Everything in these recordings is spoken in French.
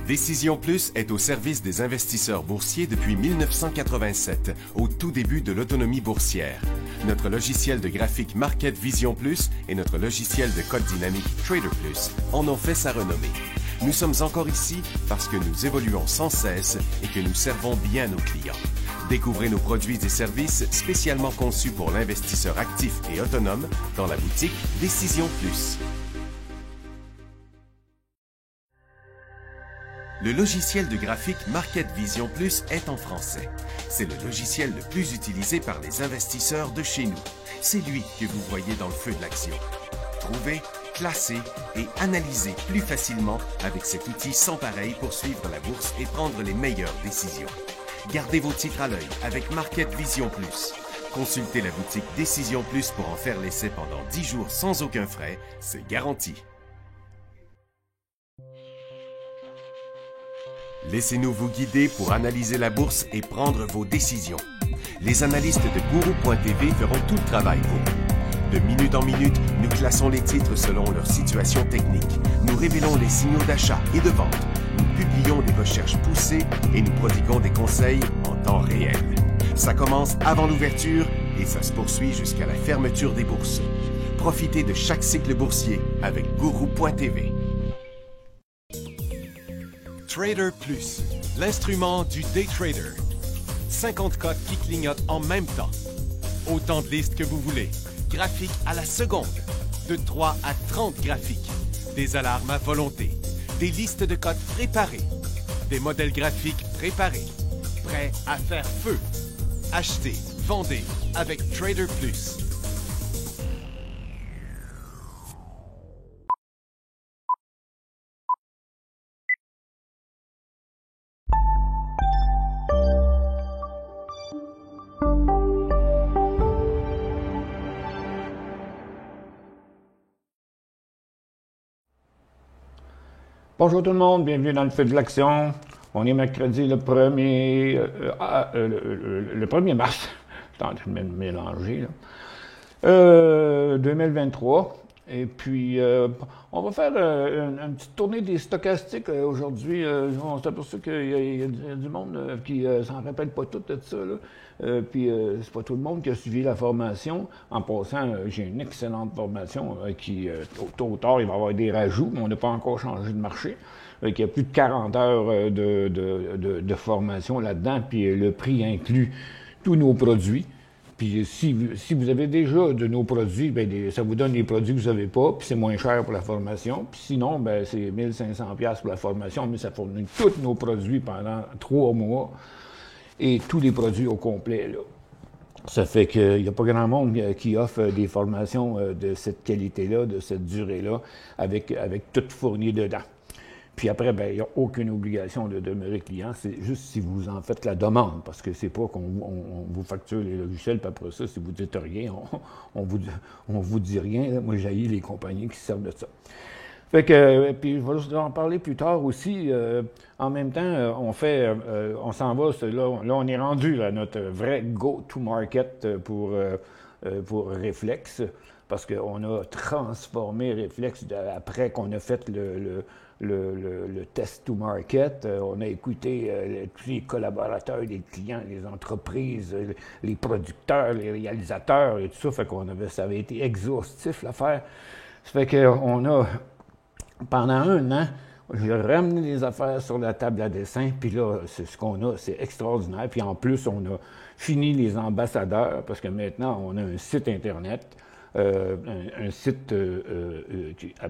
Décision Plus est au service des investisseurs boursiers depuis 1987, au tout début de l'autonomie boursière. Notre logiciel de graphique Market Vision Plus et notre logiciel de code dynamique Trader Plus en ont fait sa renommée. Nous sommes encore ici parce que nous évoluons sans cesse et que nous servons bien nos clients. Découvrez nos produits et services spécialement conçus pour l'investisseur actif et autonome dans la boutique Décision Plus. Le logiciel de graphique Market Vision Plus est en français. C'est le logiciel le plus utilisé par les investisseurs de chez nous. C'est lui que vous voyez dans le feu de l'action. Trouvez, classez et analysez plus facilement avec cet outil sans pareil pour suivre la bourse et prendre les meilleures décisions. Gardez vos titres à l'œil avec Market Vision Plus. Consultez la boutique Décision Plus pour en faire l'essai pendant 10 jours sans aucun frais, c'est garanti. Laissez-nous vous guider pour analyser la bourse et prendre vos décisions. Les analystes de Guru.tv feront tout le travail pour vous. De minute en minute, nous classons les titres selon leur situation technique. Nous révélons les signaux d'achat et de vente. Nous publions des recherches poussées et nous prodiguons des conseils en temps réel. Ça commence avant l'ouverture et ça se poursuit jusqu'à la fermeture des bourses. Profitez de chaque cycle boursier avec Guru.tv. Trader Plus, l'instrument du day trader. 50 cotes qui clignotent en même temps. Autant de listes que vous voulez. Graphiques à la seconde. De 3 à 30 graphiques. Des alarmes à volonté. Des listes de cotes préparées. Des modèles graphiques préparés. Prêts à faire feu. Achetez, vendez avec Trader Plus. Bonjour tout le monde, bienvenue dans le feu de l'action. On est mercredi le 1er mars, je suis en train de me mélanger, 2023. Et puis, on va faire une petite tournée des stochastiques aujourd'hui. On s'est aperçu qu'il y a du monde qui s'en rappelle pas tout de ça. Puis, c'est pas tout le monde qui a suivi la formation. En passant, j'ai une excellente formation qui, tôt ou tard, il va y avoir des rajouts, mais on n'a pas encore changé de marché. Il y a plus de 40 heures de formation là-dedans, puis le prix inclut tous nos produits. Puis si vous avez déjà de nos produits, bien, ça vous donne des produits que vous n'avez pas, puis c'est moins cher pour la formation. Puis sinon, bien, c'est 1500$ pour la formation, mais ça fournit tous nos produits pendant 3 mois et tous les produits au complet, là. Ça fait qu'il n'y a pas grand monde qui offre des formations de cette qualité-là, de cette durée-là, avec tout fourni dedans. Puis après, ben, il n'y a aucune obligation de demeurer client, c'est juste si vous en faites la demande, parce que c'est pas qu'on vous facture les logiciels, puis après ça, si vous dites rien, on vous dit rien. Là. Moi, j'haïs les compagnies qui servent de ça. Fait que, puis je vais en parler plus tard aussi. En même temps, on s'en va, là, on est rendu à notre vrai go-to-market pour Reflex, parce qu'on a transformé Reflex après qu'on a fait le test to market. On a écouté tous les collaborateurs, les clients, les entreprises, les producteurs, les réalisateurs et tout ça. Fait ça avait été exhaustif l'affaire. Ça fait qu'on a, pendant un an, j'ai ramené les affaires sur la table à dessin, puis là, c'est ce qu'on a, c'est extraordinaire. Puis en plus, on a fini les ambassadeurs, parce que maintenant, on a un site Internet. Un site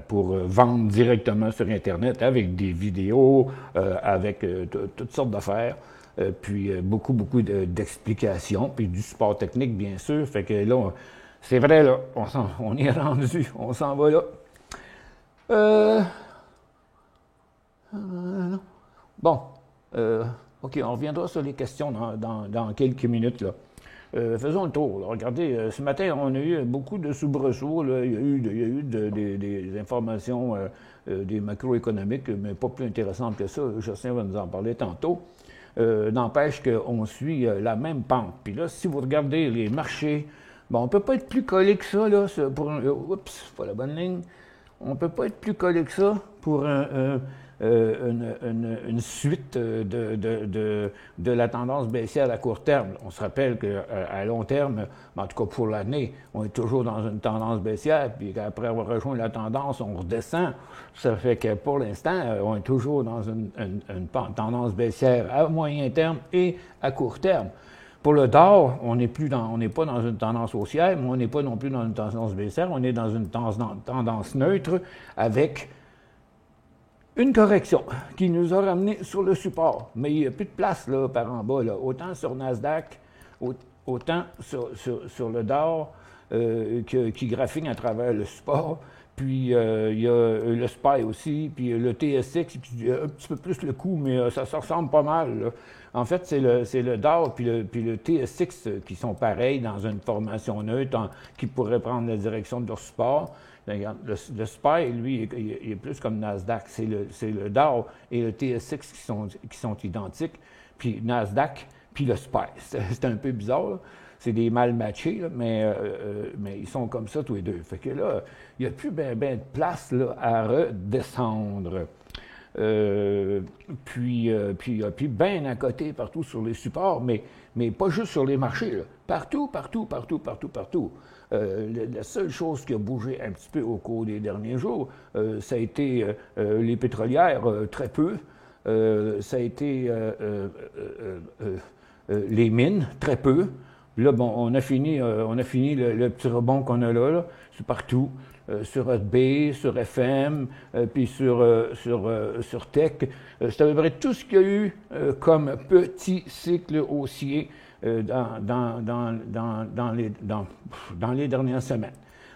pour vendre directement sur Internet avec des vidéos, avec toutes sortes d'affaires, puis beaucoup d'explications, puis du support technique, bien sûr. Fait que là, c'est vrai, là, on est rendu, on s'en va là. Bon, OK, on reviendra sur les questions dans quelques minutes, là. Faisons le tour. Là. Regardez, ce matin, on a eu beaucoup de soubresauts. Là. Il y a eu des informations des macroéconomiques, mais pas plus intéressantes que ça. Justin va nous en parler tantôt. N'empêche qu'on suit la même pente. Puis là, si vous regardez les marchés, bon, on ne peut pas être plus collé que ça. Là, oups, pas la bonne ligne. On ne peut pas être plus collé que ça pour une suite de la tendance baissière à court terme. On se rappelle qu'à long terme, en tout cas pour l'année, on est toujours dans une tendance baissière, puis après avoir rejoint la tendance, on redescend. Ça fait que pour l'instant, on est toujours dans une tendance baissière à moyen terme et à court terme. Pour le Dow, on n'est pas dans une tendance haussière, mais on n'est pas non plus dans une tendance baissière, on est dans une tendance neutre avec une correction qui nous a ramené sur le support. Mais il n'y a plus de place là, par en bas, là. Autant sur Nasdaq, autant sur le Dow qui graphine à travers le support. Puis il y a le SPY aussi, puis le TSX, qui a un petit peu plus le coup, mais ça se ressemble pas mal, là. En fait, c'est le Dow puis le TSX qui sont pareils dans une formation neutre qui pourrait prendre la direction de leur support. Regarde, le SPY, lui, il est plus comme Nasdaq. C'est le Dow et le TSX qui sont identiques, puis Nasdaq, puis le SPY. C'est un peu bizarre, là. C'est des mal matchés, là, mais ils sont comme ça tous les deux. Fait que là, il n'y a plus ben de place là, à redescendre. Puis bien à côté, partout sur les supports, mais pas juste sur les marchés, là. Partout. La seule chose qui a bougé un petit peu au cours des derniers jours, ça a été les pétrolières, très peu. Ça a été les mines, très peu. Là, bon, on a fini le petit rebond qu'on a là. C'est partout. Sur B, sur FM, puis sur Tech. C'est à peu près tout ce qu'il y a eu comme petit cycle haussier dans les dernières semaines.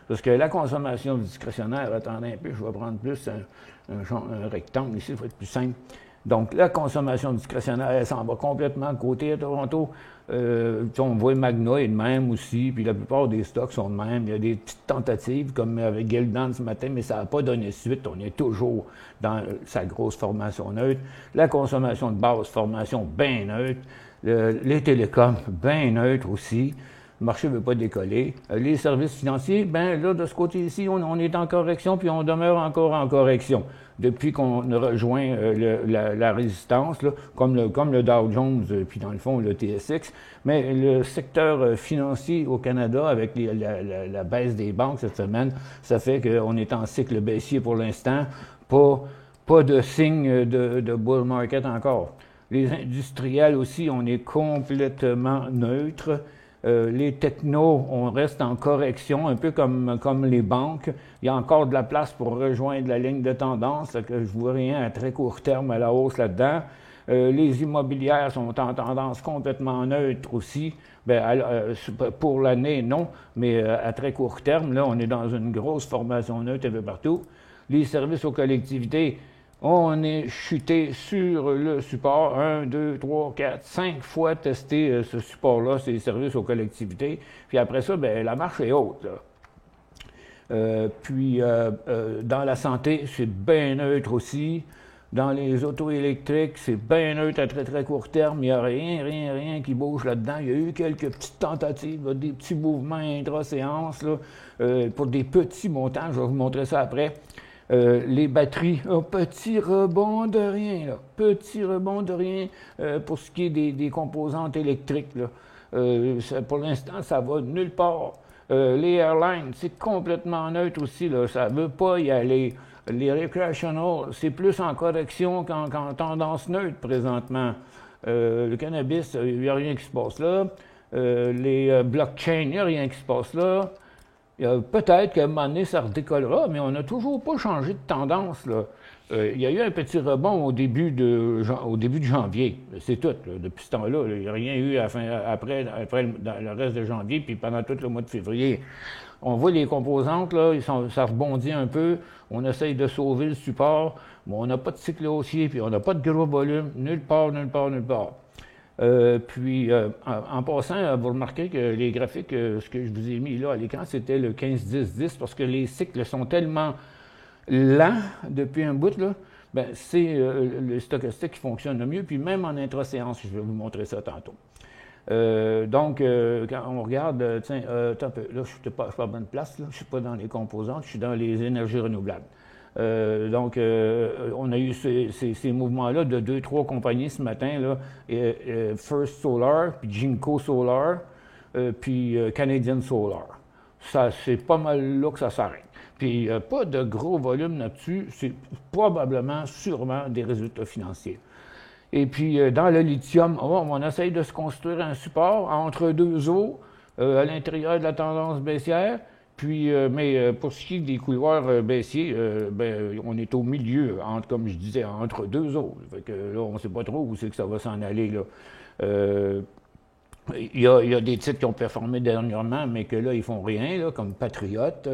Parce que la consommation discrétionnaire, attendez un peu, je vais prendre plus un rectangle ici, il faut être plus simple. Donc, la consommation discrétionnaire, elle s'en va complètement de côté à Toronto. On voit Magna est de même aussi, puis la plupart des stocks sont de même. Il y a des petites tentatives, comme avec Gildan ce matin, mais ça n'a pas donné suite. On est toujours dans sa grosse formation neutre. La consommation de base, formation bien neutre. Les télécoms, bien neutres aussi. Le marché ne veut pas décoller. Les services financiers, bien là, de ce côté-ci, on est en correction, puis on demeure encore en correction. Depuis qu'on a rejoint la résistance, là, comme le Dow Jones, puis dans le fond, le TSX. Mais le secteur financier au Canada, avec la baisse des banques cette semaine, ça fait qu'on est en cycle baissier pour l'instant. Pas de signe de bull market encore. Les industriels aussi, on est complètement neutre. Les technos, on reste en correction, un peu comme les banques. Il y a encore de la place pour rejoindre la ligne de tendance, que je ne vois rien à très court terme à la hausse là-dedans. Les immobilières sont en tendance complètement neutre aussi. Pour l'année, non, mais à très court terme, là, on est dans une grosse formation neutre un peu partout. Les services aux collectivités, on est chuté sur le support, 1, 2, 3, 4, 5 fois testé ce support-là, c'est les services aux collectivités. Puis après ça, bien, la marche est haute, là. Dans la santé, c'est bien neutre aussi. Dans les autos électriques, c'est bien neutre à très très court terme. Il n'y a rien qui bouge là-dedans. Il y a eu quelques petites tentatives, là, des petits mouvements intra-séance, là, pour des petits montants. Je vais vous montrer ça après. Les batteries, petit rebond de rien, là. Petit rebond de rien pour ce qui est des composantes électriques, là. Pour l'instant, ça va nulle part. Les airlines, c'est complètement neutre aussi, là. Ça ne veut pas y aller. Les recreational, c'est plus en correction qu'en tendance neutre présentement. Le cannabis, il n'y a rien qui se passe là. Les blockchains, il n'y a rien qui se passe là. Peut-être qu'à un moment donné, ça redécollera, mais on n'a toujours pas changé de tendance, là. Il y a eu un petit rebond au début de janvier. C'est tout, là. Depuis ce temps-là. Il n'y a rien eu après le reste de janvier, puis pendant tout le mois de février. On voit les composantes, là, ça rebondit un peu. On essaye de sauver le support, mais on n'a pas de cycle haussier, puis on n'a pas de gros volume, nulle part. En passant, vous remarquez que les graphiques, ce que je vous ai mis là à l'écran, c'était le 15-10-10, parce que les cycles sont tellement lents depuis un bout, là, ben, c'est le stochastique qui fonctionne le mieux, puis même en intra-séance, je vais vous montrer ça tantôt. Quand on regarde, attends un peu, là, je ne suis pas à bonne place, là, je ne suis pas dans les composantes, je suis dans les énergies renouvelables. Donc, on a eu ces mouvements-là de 2, 3 compagnies ce matin, là, First Solar, puis Jinko Solar, puis Canadian Solar. Ça, c'est pas mal là que ça s'arrête. Puis, pas de gros volume là-dessus, c'est probablement, sûrement des résultats financiers. Et puis, dans le lithium, on essaye de se construire un support entre deux eaux à l'intérieur de la tendance baissière. Puis, mais pour ce qui est des couloirs baissiers, on est au milieu, comme je disais, entre deux eaux. Fait que là, on ne sait pas trop où c'est que ça va s'en aller, là. Il y a des titres qui ont performé dernièrement, mais que là, ils font rien, là, comme Patriote.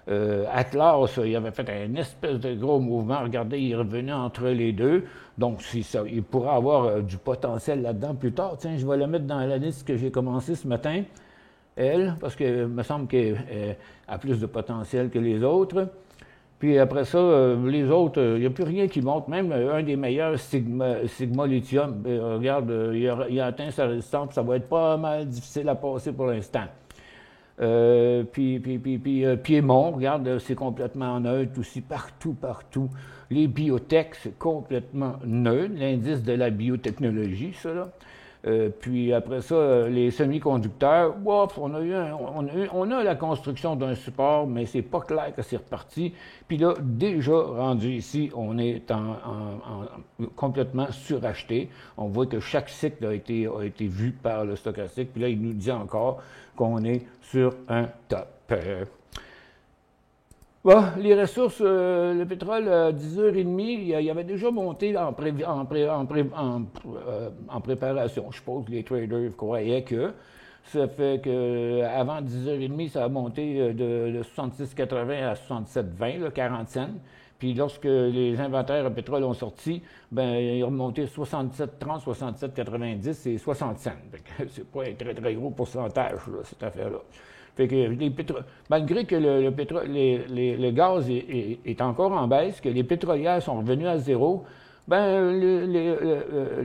Atlas, il avait fait un espèce de gros mouvement. Regardez, il est revenu entre les deux. Donc, il pourra avoir du potentiel là-dedans plus tard. Tiens, je vais le mettre dans la liste que j'ai commencé ce matin. Elle, parce qu'il me semble qu'elle a plus de potentiel que les autres. Puis après ça, les autres, il n'y a plus rien qui monte. Même un des meilleurs, Sigma Lithium, regarde, il a atteint sa résistance, ça va être pas mal difficile à passer pour l'instant. Piémont, regarde, c'est complètement neutre aussi, partout. Les biotech, c'est complètement neutre, l'indice de la biotechnologie, ça, là. Puis après ça, les semi-conducteurs, on a la construction d'un support, mais c'est pas clair que c'est reparti. Puis là, déjà rendu ici, on est complètement suracheté. On voit que chaque cycle a été vu par le stochastique. Puis là, il nous dit encore qu'on est sur un top. Les ressources, le pétrole, à 10h30, il avait déjà monté en préparation. Je suppose que les traders croyaient que. Ça fait qu'avant 10h30, ça a monté de 66,80 à 67,20, là, 40 cents. Puis lorsque les inventaires à pétrole ont sorti, il est remonté 67,30, 67,90 et 60 cents. C'est pas un très, très gros pourcentage, là, cette affaire-là. Fait que malgré que le gaz est encore en baisse, que les pétrolières sont revenues à zéro,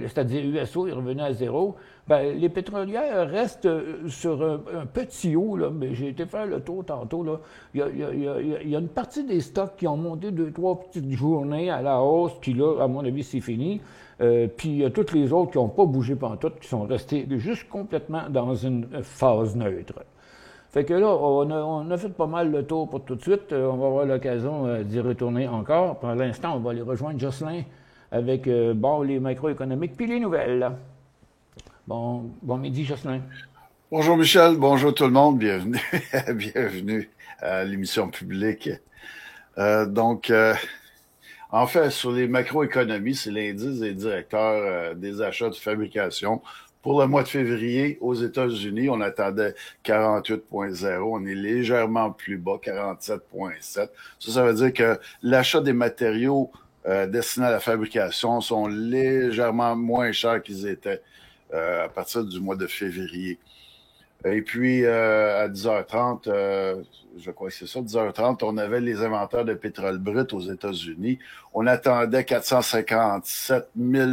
c'est-à-dire USO est revenu à zéro, les pétrolières restent sur un petit haut, là, mais j'ai été faire le tour tantôt, là. Il y a une partie des stocks qui ont monté 2, 3 petites journées à la hausse, puis là, à mon avis, c'est fini. Puis il y a toutes les autres qui n'ont pas bougé pantoute, qui sont restés juste complètement dans une phase neutre. Fait que là, on a fait pas mal le tour pour tout de suite. On va avoir l'occasion d'y retourner encore. Pour l'instant, on va aller rejoindre Jocelyn avec les macroéconomiques puis les nouvelles. Bon midi, Jocelyn. Bonjour Michel, bonjour tout le monde, bienvenue, bienvenue à l'émission publique. En fait, sur les macroéconomies, c'est l'indice des directeurs des achats de fabrication. Pour le mois de février, aux États-Unis, on attendait 48,0. On est légèrement plus bas, 47,7. Ça veut dire que l'achat des matériaux destinés à la fabrication sont légèrement moins chers qu'ils étaient à partir du mois de février. Et puis, à 10h30, je crois que c'est ça, 10h30, on avait les inventaires de pétrole brut aux États-Unis. On attendait 457 000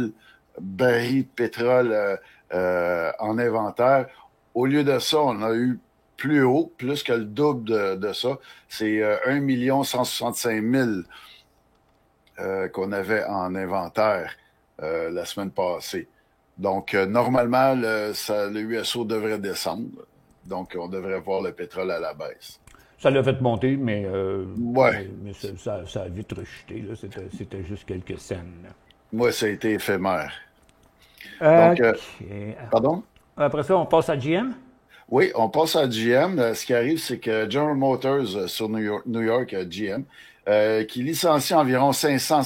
barils de pétrole en inventaire. Au lieu de ça, on a eu plus haut, plus que le double de ça. C'est 1 165 000 qu'on avait en inventaire la semaine passée. Donc, normalement, le USO devrait descendre. Donc, on devrait voir le pétrole à la baisse. Ça l'a fait monter, mais ça a vite rechuté. C'était juste quelques scènes. Moi, ça a été éphémère. Donc, pardon? Après ça, on passe à GM? Oui, on passe à GM. Ce qui arrive, c'est que General Motors sur New York GM, qui licencie environ 500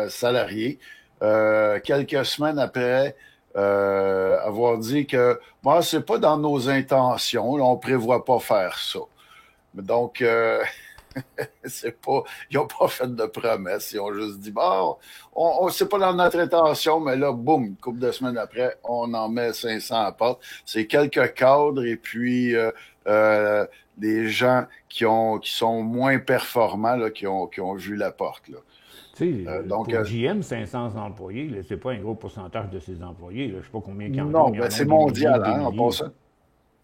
salariés, quelques semaines après avoir dit que c'est pas dans nos intentions, là, on prévoit pas faire ça. Donc, c'est pas, ils n'ont pas fait de promesses, ils ont juste dit c'est pas dans notre intention, mais là, boum, une couple de semaines après, on en met 500 à part. C'est quelques cadres et puis des gens qui sont moins performants là, qui ont vu la porte là. Donc, pour GM, 500 employés, là, c'est pas un gros pourcentage de ses employés. Là. Je ne sais pas combien il y en a. Non, c'est mondial en passant.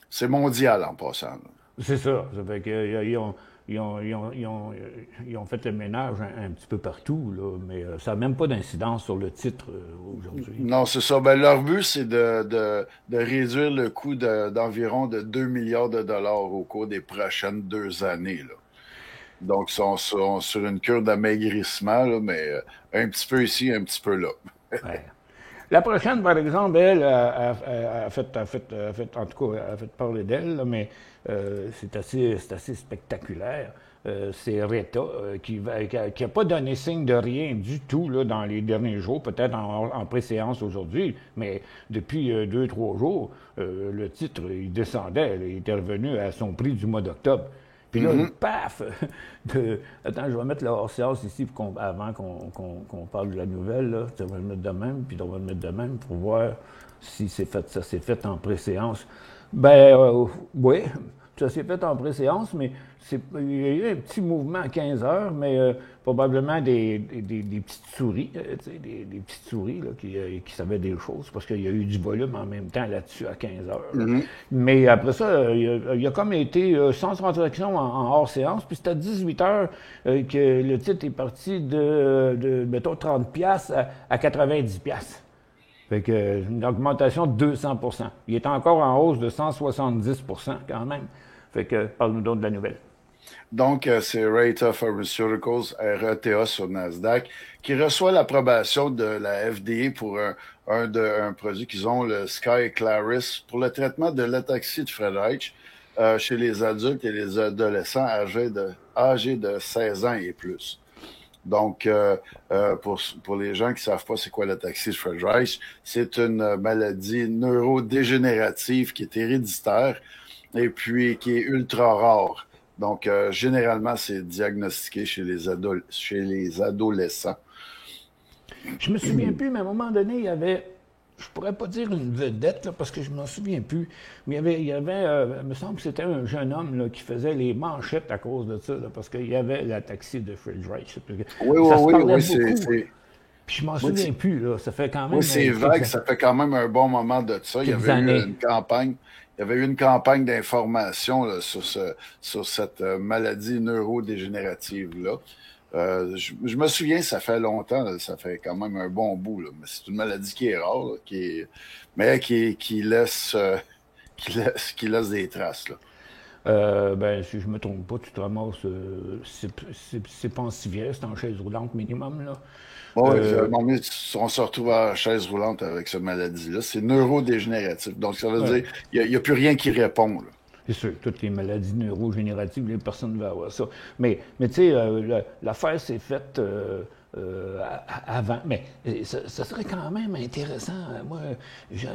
C'est mondial en passant. Là. C'est ça. Ça fait que ont fait le ménage un petit peu partout, là, mais ça n'a même pas d'incidence sur le titre aujourd'hui. Non, c'est ça. Ben, leur but, c'est de réduire le coût d'environ de 2 milliards de dollars au cours des prochaines 2 années, là. Donc, ils sont sur une cure d'amaigrissement, là, mais un petit peu ici, un petit peu là. Ouais. La prochaine, par exemple, elle a fait, en tout cas, a fait parler d'elle, là, mais c'est assez spectaculaire. C'est Retta qui n'a pas donné signe de rien du tout là, dans les derniers jours, peut-être en préséance aujourd'hui, mais depuis 2-3 jours, le titre, il descendait, là, il était revenu à son prix du mois d'octobre. Puis là, paf! Attends, je vais mettre le hors-séance ici avant qu'on parle de la nouvelle. Là. On va le mettre de même, puis on va le mettre de même pour voir si ça s'est fait en préséance. Oui, ça s'est fait en préséance, mais il y a eu un petit mouvement à 15 heures, mais probablement des petites souris, des petites souris là, qui savaient des choses, parce qu'il y a eu du volume en même temps là-dessus à 15 heures. Là. Mais après ça, il y a comme été sans transaction en hors-séance, puis c'est à 18 heures que le titre est parti de mettons, 30$ à 90$. Fait que une augmentation de 200%. Il est encore en hausse de 170% quand même. Fait que parle-nous donc de la nouvelle. Donc, c'est Retta Pharmaceuticals, RETA sur Nasdaq, qui reçoit l'approbation de la FDA pour un produit qu'ils ont, le Skyclarys, pour le traitement de l'ataxie de Friedreich chez les adultes et les adolescents âgés de 16 ans et plus. Donc, pour les gens qui savent pas c'est quoi l'ataxie de Friedreich, c'est une maladie neurodégénérative qui est héréditaire et puis qui est ultra rare. Donc, généralement, c'est diagnostiqué chez les adolescents. Je me souviens plus, mais à un moment donné, il y avait, je pourrais pas dire une vedette, là, parce que je m'en souviens plus, mais il y avait il me semble que c'était un jeune homme là, qui faisait les manchettes à cause de ça, là, parce qu'il y avait l'ataxie de Friedreich. Oui, c'est... Puis je m'en souviens plus, là, ça fait quand même... Oui, c'est vague, ça fait quand même un bon moment de ça. Il y avait eu une campagne. Il y avait eu une campagne d'information là, sur cette maladie neurodégénérative-là. Je me souviens, ça fait longtemps, là, ça fait quand même un bon bout, là, mais c'est une maladie qui est rare, là, mais qui laisse des traces. Là. Si je me trompe pas, tu te ramasses, c'est pas en civière, c'est en chaise roulante minimum, là. Bon, on se retrouve à la chaise roulante avec cette maladie-là. C'est neurodégénératif. Donc, ça veut dire qu'il n'y a plus rien qui répond. Là. C'est sûr, toutes les maladies neurogénératives, les personnes ne vont avoir ça. Mais tu sais, l'affaire s'est faite avant. Mais ça serait quand même intéressant. Moi,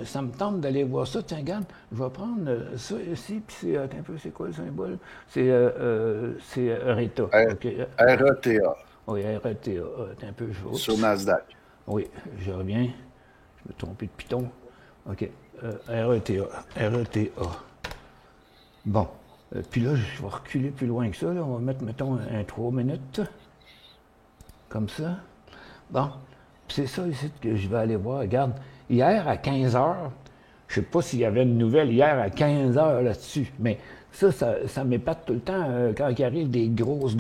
ça me tente d'aller voir ça. Tiens, regarde, je vais prendre ça ici, puis c'est un peu, c'est quoi le symbole? C'est RETA. RETA. Oui, RETA. Un peu jaune. Sur Nasdaq. Oui, je reviens. Je me trompais de piton. OK. RETA. RETA. Bon. Puis là, je vais reculer plus loin que ça. Là. On va mettre, mettons, un 3 minutes. Comme ça. Bon. Puis c'est ça ici que je vais aller voir. Regarde, hier à 15 heures, je ne sais pas s'il y avait une nouvelle hier à 15 heures là-dessus, mais ça m'épate tout le temps quand il arrive des grosses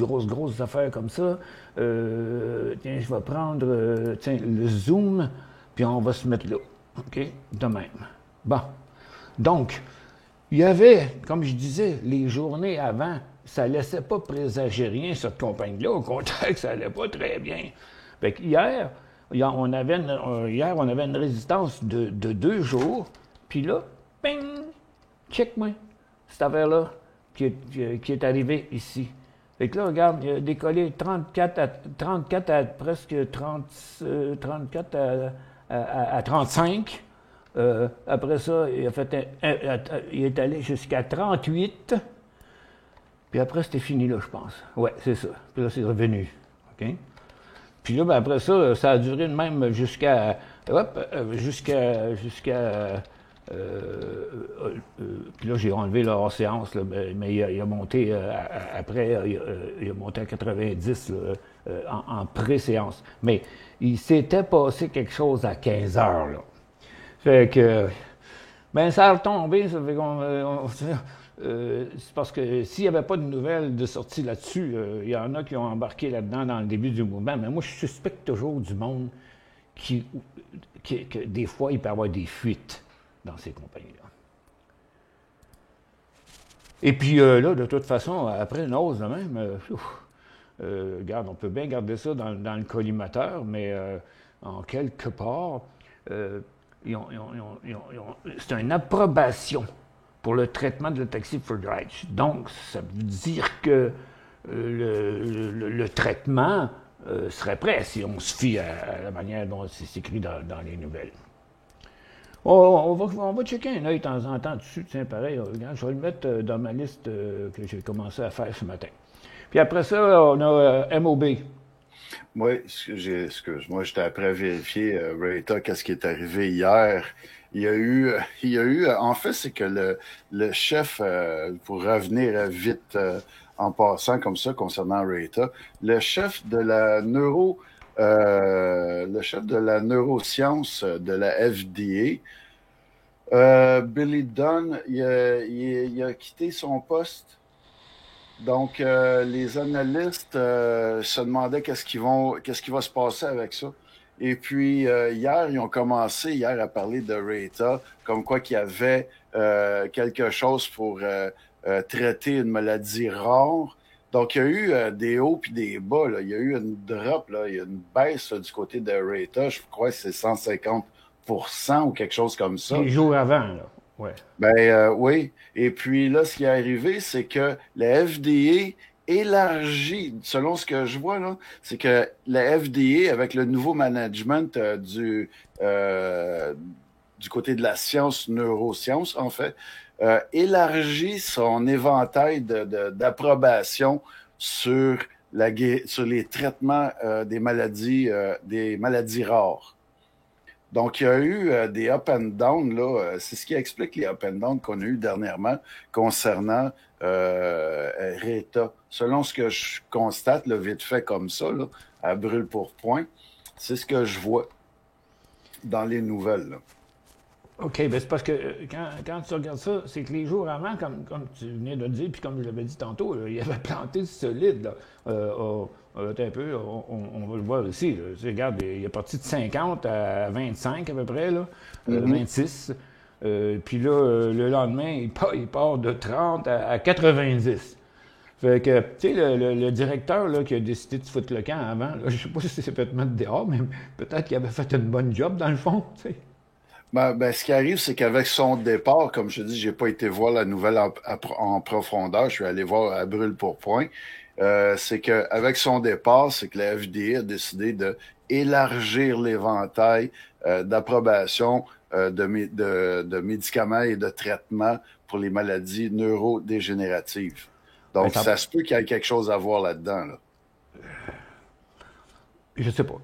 affaires comme ça. Tiens, je vais prendre le Zoom, puis on va se mettre là. OK? De même. Bon. Donc, il y avait, comme je disais, les journées avant, ça ne laissait pas présager rien, cette compagnie-là. Au contraire, ça n'allait pas très bien. Fait qu'hier, on avait une résistance de 2 jours, puis là, ping! Check-moi! Cette affaire-là qui est arrivée ici. Fait que là, regarde, il a décollé 34 à presque 34 à 35. Après ça, il est allé jusqu'à 38. Puis après, c'était fini là, je pense. Ouais, c'est ça. Puis là, c'est revenu. OK? Puis là, après ça, ça a duré de même jusqu'à... puis là, j'ai enlevé le hors-séance, mais il a monté après, il a monté à 90 là, en pré-séance. Mais il s'était passé quelque chose à 15 heures, là. Fait que, ça a retombé, ça fait qu'on... c'est parce que s'il n'y avait pas de nouvelles de sortie là-dessus, il y en a qui ont embarqué là-dedans dans le début du mouvement. Mais moi, je suspecte toujours du monde que des fois, il peut y avoir des fuites dans ces compagnies-là. Et puis là, de toute façon, après une hausse de même, regarde, on peut bien garder ça dans le collimateur, mais en quelque part, c'est une approbation pour le traitement de taxi for drive. Donc, ça veut dire que le traitement serait prêt si on se fie à la manière dont c'est écrit dans les nouvelles. On va checker un œil de temps en temps dessus, tiens, pareil. Regarde, je vais le mettre dans ma liste que j'ai commencé à faire ce matin. Puis après ça, on a MOB. Oui, excuse-moi, j'étais après vérifier, Rayta, qu'est-ce qui est arrivé hier. Il y a eu, en fait, c'est que le chef, pour revenir vite en passant comme ça concernant Rayta, le chef de la neuroscience de la FDA, Billy Dunn, il a quitté son poste. Donc, les analystes se demandaient qu'est-ce qui va se passer avec ça. Et puis, hier, ils ont commencé à parler de Rayta, comme quoi qu'il y avait quelque chose pour traiter une maladie rare. Donc, il y a eu des hauts puis des bas. Là. Il y a eu une drop, là. Il y a une baisse là, du côté de Rayta. Je crois que c'est 150% ou quelque chose comme ça. Les jours avant, là. Ouais. Oui. Et puis là, ce qui est arrivé, c'est que la FDA élargit, selon ce que je vois, là, c'est que la FDA, avec le nouveau management du côté de la science, neuroscience, en fait, élargit son éventail d'approbation sur les traitements des maladies rares. Donc, il y a eu des up and down, là. C'est ce qui explique les up and down qu'on a eu dernièrement concernant Rayta. Selon ce que je constate, là, vite fait comme ça, là, à brûle pour point, c'est ce que je vois dans les nouvelles, là. OK, bien c'est parce que quand tu regardes ça, c'est que les jours avant, comme tu venais de le dire, puis comme je l'avais dit tantôt, là, il avait planté solide, là. Un peu, on va le voir ici. Là. Regarde, il est parti de 50 à 25 à peu près, là, 26. Puis là, le lendemain, il part de 30 à 90. Fait que, tu sais, le directeur là, qui a décidé de se foutre le camp avant, là, je sais pas si c'est fait mettre dehors, mais peut-être qu'il avait fait une bonne job dans le fond, tu sais. Ce qui arrive, c'est qu'avec son départ, comme je te dis, j'ai pas été voir la nouvelle en profondeur, je suis allé voir à brûle pour point. C'est qu'avec son départ, c'est que la FDA a décidé de élargir l'éventail d'approbation de médicaments et de traitements pour les maladies neurodégénératives. Donc, ça se peut qu'il y ait quelque chose à voir là-dedans, là. Je sais pas.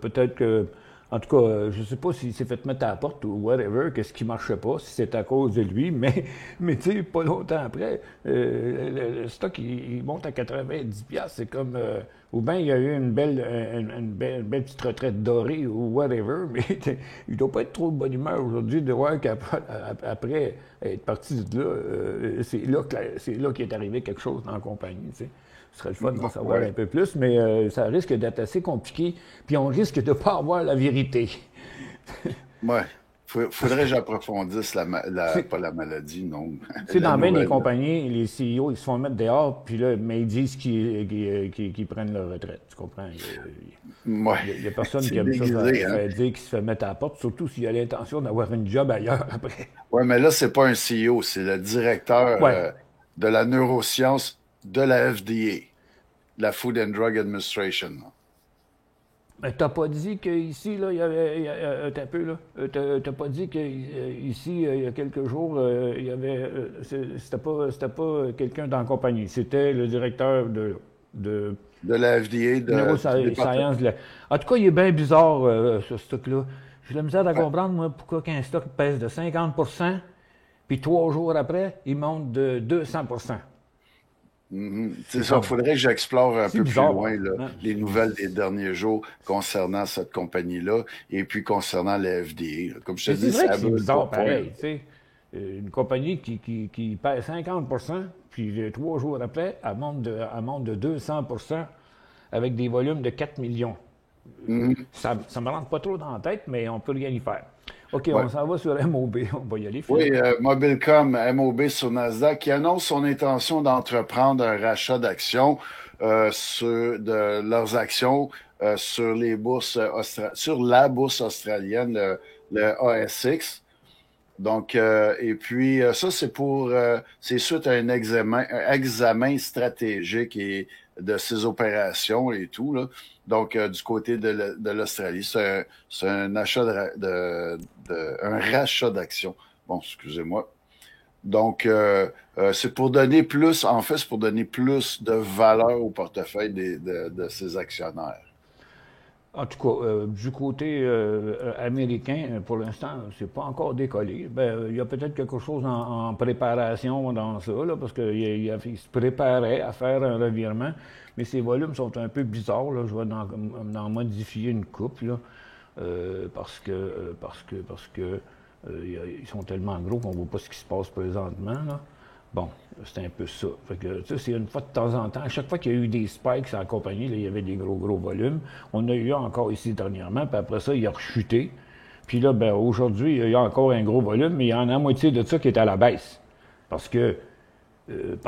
Peut-être que... En tout cas, je sais pas s'il s'est fait mettre à la porte ou whatever, qu'est-ce qui marchait pas, si c'est à cause de lui, mais tu sais, pas longtemps après, le stock, il monte à 90$, c'est comme... ou bien il y a eu une belle petite retraite dorée ou whatever, mais il doit pas être trop de bonne humeur aujourd'hui de voir qu'après être parti de là, c'est là qu'il est arrivé quelque chose dans la compagnie, tu sais. Ce serait le fun d'en savoir un peu plus, mais ça risque d'être assez compliqué, puis on risque de ne pas avoir la vérité. Ouais. Faudrait que j'approfondisse pas la maladie, non. Tu sais, dans bien des compagnies, les CEO, ils se font mettre dehors, puis là, mais ils disent qu'ils prennent leur retraite. Tu comprends? Il y a personne qui aime ça dire qu'il se fait mettre à la porte, surtout s'il a l'intention d'avoir une job ailleurs après. Oui, mais là, c'est pas un CEO, c'est le directeur de la neuroscience de la FDA, la Food and Drug Administration. Mais t'as pas dit qu'ici, là, il y avait un peu, là. T'as pas dit qu'ici, il y a quelques jours, il y avait. C'était pas quelqu'un dans la compagnie. C'était le directeur de la FDA, de Neuroscience. En tout cas, il est bien bizarre, ce stock-là. J'ai la misère à comprendre, moi, pourquoi qu'un stock pèse de 50%, puis 3 jours après, il monte de 200%. C'est ça, il faudrait que j'explore un peu plus loin là, les nouvelles des derniers jours concernant cette compagnie-là et puis concernant la FDA. Comme je te dis, c'est bizarre pareil, tu sais. une compagnie qui perd 50%, puis 3 jours après, elle monte de 200% avec des volumes de 4 millions. Ça ne me rentre pas trop dans la tête, mais on ne peut rien y faire. OK, Ouais. on s'en va sur MOB. On va y aller. Oui, Mobilcom, MOB sur Nasdaq, qui annonce son intention d'entreprendre un rachat d'actions de leurs actions sur les bourses sur la bourse australienne, le ASX. Donc, et puis ça, c'est suite à un examen stratégique de ces opérations et tout, là. Donc, du côté de l'Australie, c'est un achat un rachat d'actions. Bon, excusez-moi. Donc, c'est pour donner plus, en fait, c'est pour donner plus de valeur au portefeuille de ces actionnaires. En tout cas, du côté américain, pour l'instant, c'est pas encore décollé. Ben, il y a peut-être quelque chose en préparation dans ça, là, parce qu'il se préparait à faire un revirement, mais ces volumes sont un peu bizarres. Là. Je vais en modifier une coupe, là, parce que ils sont tellement gros qu'on ne voit pas ce qui se passe présentement. Là. Bon, c'est un peu ça. Fait que, c'est une fois de temps en temps. À chaque fois qu'il y a eu des spikes à la compagnie, là, il y avait des gros volumes. On a eu encore ici dernièrement, puis après ça, il a rechuté. Puis là, ben, aujourd'hui, il y a encore un gros volume, mais il y en a la moitié de ça qui est à la baisse. Parce que il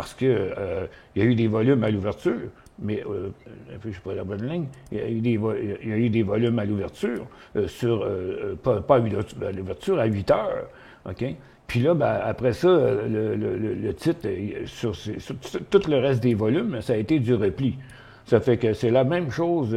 y a eu des volumes à l'ouverture, mais je ne suis pas la bonne ligne. Il y a eu des volumes à l'ouverture, pas à l'ouverture, à 8 heures. OK? Puis là, ben, après ça, le titre, sur tout le reste des volumes, ça a été du repli. Ça fait que c'est la même chose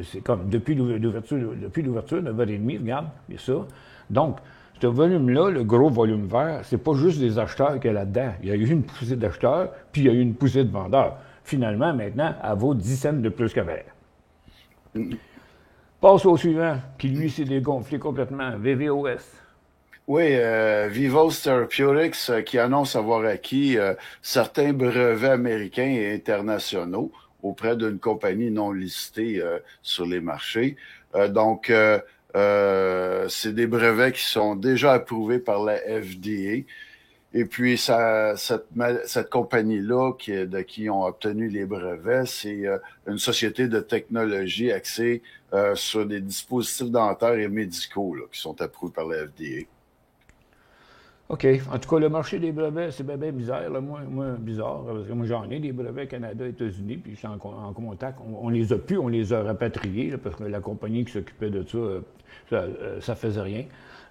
c'est comme depuis l'ouverture, 9h30, regarde, il y a ça. Donc, ce volume-là, le gros volume vert, c'est pas juste des acheteurs qu'il y a là-dedans. Il y a eu une poussée d'acheteurs, puis il y a eu une poussée de vendeurs. Finalement, maintenant, elle vaut 10 cents de plus que vert. Passe au suivant, qui lui s'est dégonflé complètement, VVOS. Oui, Vivos Therapeutics qui annonce avoir acquis certains brevets américains et internationaux auprès d'une compagnie non listée sur les marchés. Donc, c'est des brevets qui sont déjà approuvés par la FDA. Et puis, cette compagnie-là, de qui ont obtenu les brevets, c'est une société de technologie axée sur des dispositifs dentaires et médicaux là, qui sont approuvés par la FDA. OK. En tout cas, le marché des brevets, c'est bien bizarre. Là. Moi, bizarre, parce que moi, j'en ai des brevets Canada, États-Unis, puis je suis en contact. On les a plus, on les a rapatriés, là, parce que la compagnie qui s'occupait de ça, ça faisait rien.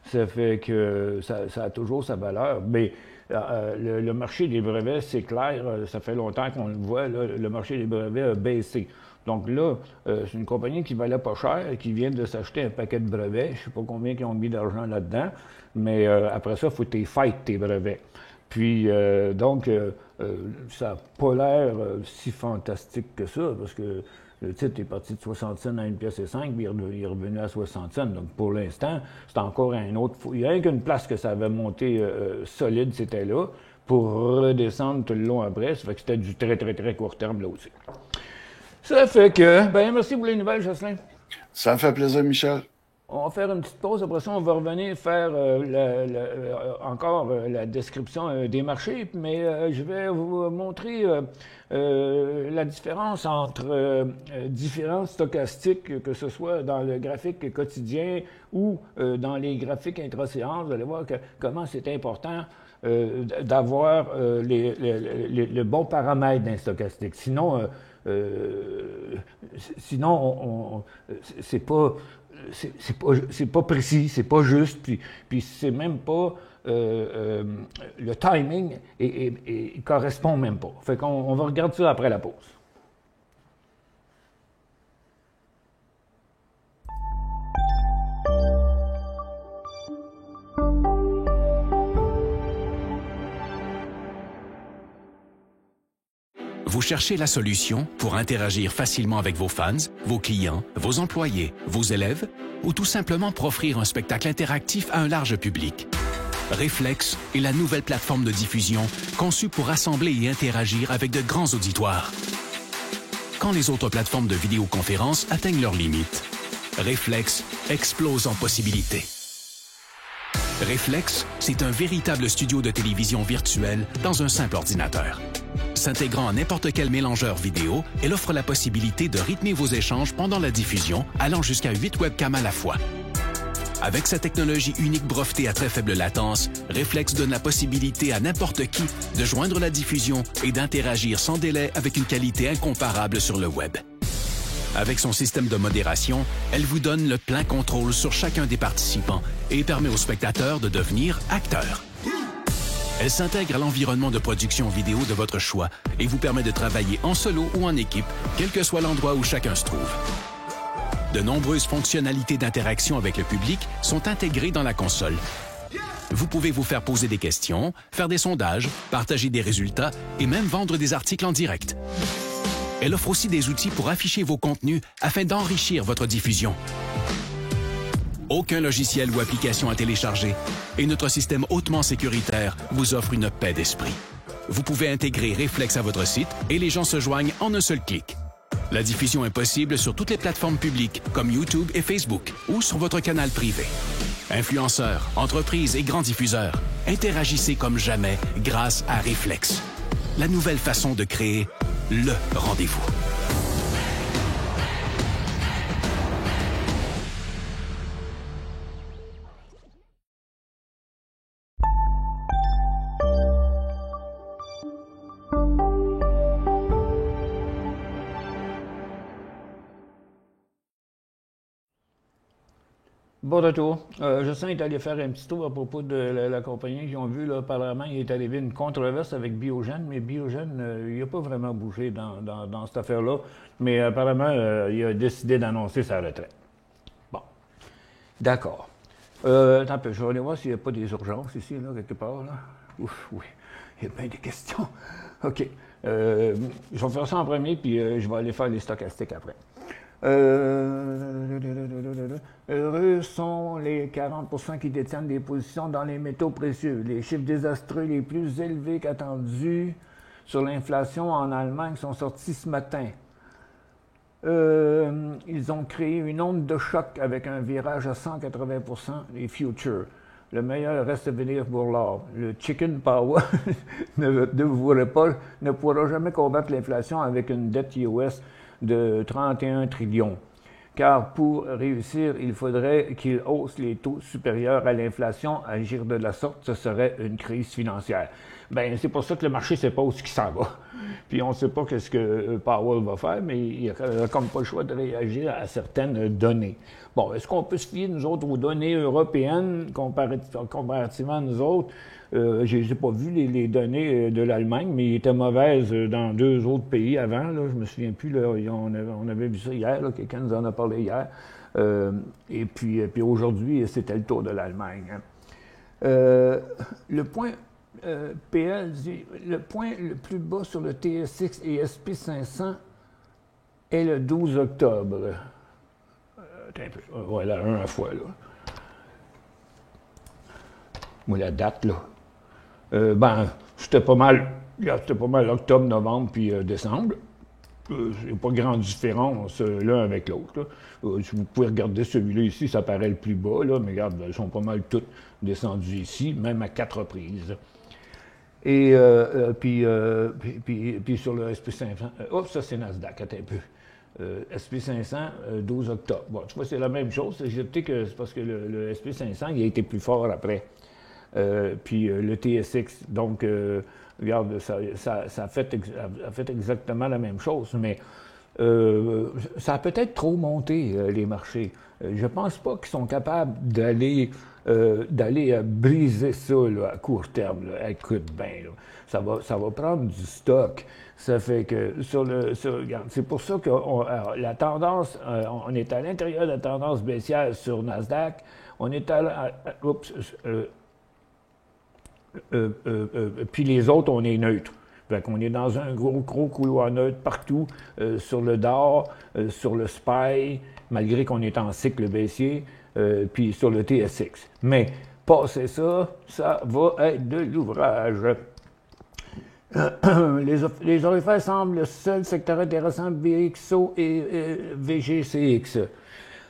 Ça fait que ça a toujours sa valeur. Mais le marché des brevets, c'est clair, ça fait longtemps qu'on le voit, là, le marché des brevets a baissé. Donc là, c'est une compagnie qui valait pas cher et qui vient de s'acheter un paquet de brevets. Je ne sais pas combien ils ont mis d'argent là-dedans, mais après ça, il faut que tu fight tes brevets. Puis, donc, ça n'a pas l'air si fantastique que ça, parce que le titre est parti de 60 cents à 1,05 pièce, puis il est revenu à 60 cents. Donc, pour l'instant, c'est encore un autre... Il n'y a rien qu'une place que ça avait monté solide, c'était là, pour redescendre tout le long après. Ça fait que c'était du très, très, très court terme là aussi. Ça fait que, ben merci pour les nouvelles, Jocelyn. Ça me fait plaisir, Michel. On va faire une petite pause. Après ça, on va revenir faire encore la description des marchés, mais je vais vous montrer la différence entre différents stochastiques, que ce soit dans le graphique quotidien ou dans les graphiques intra-séances. Vous allez voir comment c'est important d'avoir le bon paramètre d'un stochastique. Sinon, c'est pas précis, c'est pas juste, puis c'est même pas le timing il correspond même pas. Fait qu'on va regarder ça après la pause. Vous cherchez la solution pour interagir facilement avec vos fans, vos clients, vos employés, vos élèves ou tout simplement pour offrir un spectacle interactif à un large public. Reflex est la nouvelle plateforme de diffusion conçue pour rassembler et interagir avec de grands auditoires. Quand les autres plateformes de vidéoconférence atteignent leurs limites, Reflex explose en possibilités. Reflex, c'est un véritable studio de télévision virtuel dans un simple ordinateur. S'intégrant à n'importe quel mélangeur vidéo, elle offre la possibilité de rythmer vos échanges pendant la diffusion, allant jusqu'à 8 webcams à la fois. Avec sa technologie unique brevetée à très faible latence, Reflex donne la possibilité à n'importe qui de joindre la diffusion et d'interagir sans délai avec une qualité incomparable sur le web. Avec son système de modération, elle vous donne le plein contrôle sur chacun des participants et permet aux spectateurs de devenir acteurs. Elle s'intègre à l'environnement de production vidéo de votre choix et vous permet de travailler en solo ou en équipe, quel que soit l'endroit où chacun se trouve. De nombreuses fonctionnalités d'interaction avec le public sont intégrées dans la console. Vous pouvez vous faire poser des questions, faire des sondages, partager des résultats et même vendre des articles en direct. Elle offre aussi des outils pour afficher vos contenus afin d'enrichir votre diffusion. Aucun logiciel ou application à télécharger et notre système hautement sécuritaire vous offre une paix d'esprit. Vous pouvez intégrer Reflex à votre site et les gens se joignent en un seul clic. La diffusion est possible sur toutes les plateformes publiques comme YouTube et Facebook ou sur votre canal privé. Influenceurs, entreprises et grands diffuseurs, interagissez comme jamais grâce à Reflex. La nouvelle façon de créer le rendez-vous. Bon retour. Justin est allé faire un petit tour à propos de la compagnie qu'ils ont vu. Là, apparemment, il est arrivé une controverse avec Biogen, mais Biogen, il n'a pas vraiment bougé dans cette affaire-là. Mais apparemment, il a décidé d'annoncer sa retraite. Bon. D'accord. Attends un peu, je vais aller voir s'il n'y a pas des urgences ici, là, quelque part. Là. Ouf, oui. Il y a bien des questions. OK. Je vais faire ça en premier, puis je vais aller faire les stochastiques après. Heureux sont les 40% qui détiennent des positions dans les métaux précieux. Les chiffres désastreux les plus élevés qu'attendus sur l'inflation en Allemagne sont sortis ce matin. Ils ont créé une onde de choc avec un virage à 180% des futures. Le meilleur reste à venir pour l'or. Le chicken power ne pourra jamais combattre l'inflation avec une dette US de 31 trillions. Car pour réussir, il faudrait qu'il hausse les taux supérieurs à l'inflation. Agir de la sorte, ce serait une crise financière. Bien, c'est pour ça que le marché ne sait pas où il s'en va. Puis on ne sait pas ce que Powell va faire, mais il n'a comme pas le choix de réagir à certaines données. Bon, est-ce qu'on peut se fier, nous autres, aux données européennes comparativement à nous autres? Je n'ai pas vu les données de l'Allemagne, mais ils étaient mauvaises dans 2 autres pays avant. Là, je me souviens plus, là, on avait vu ça hier, là, quelqu'un nous en a parlé hier. Et puis aujourd'hui, c'était le tour de l'Allemagne. Hein. Le point PL dit, le point le plus bas sur le TSX et SP500 est le 12 octobre. Voilà, un à fois, là. Moi, la date, là. C'était pas mal octobre, novembre, puis décembre. C'est pas grande différence l'un avec l'autre. Si vous pouvez regarder celui-là ici, ça paraît le plus bas, là, mais regarde, ils sont pas mal tous descendus ici, même à 4 reprises. Et puis sur le SP500, ça c'est Nasdaq, attends un peu. SP500, 12 octobre. Bon, tu vois, c'est la même chose. J'ai dit que c'est parce que le SP500, il a été plus fort après. Puis le TSX, donc, regarde, ça a fait exactement la même chose, mais ça a peut-être trop monté, les marchés. Je pense pas qu'ils sont capables d'aller briser ça là, à court terme. Là. Écoute bien, ça va prendre du stock. Ça fait que regarde, c'est pour ça que la tendance, on est à l'intérieur de la tendance baissière sur Nasdaq. On est puis les autres, on est neutre. Fait qu'on est dans un gros couloir neutre partout, sur le DOR, sur le SPY, malgré qu'on est en cycle baissier, puis sur le TSX. Mais, passer ça, ça va être de l'ouvrage. Les orifères semblent le seul secteur intéressant VXO et VGCX.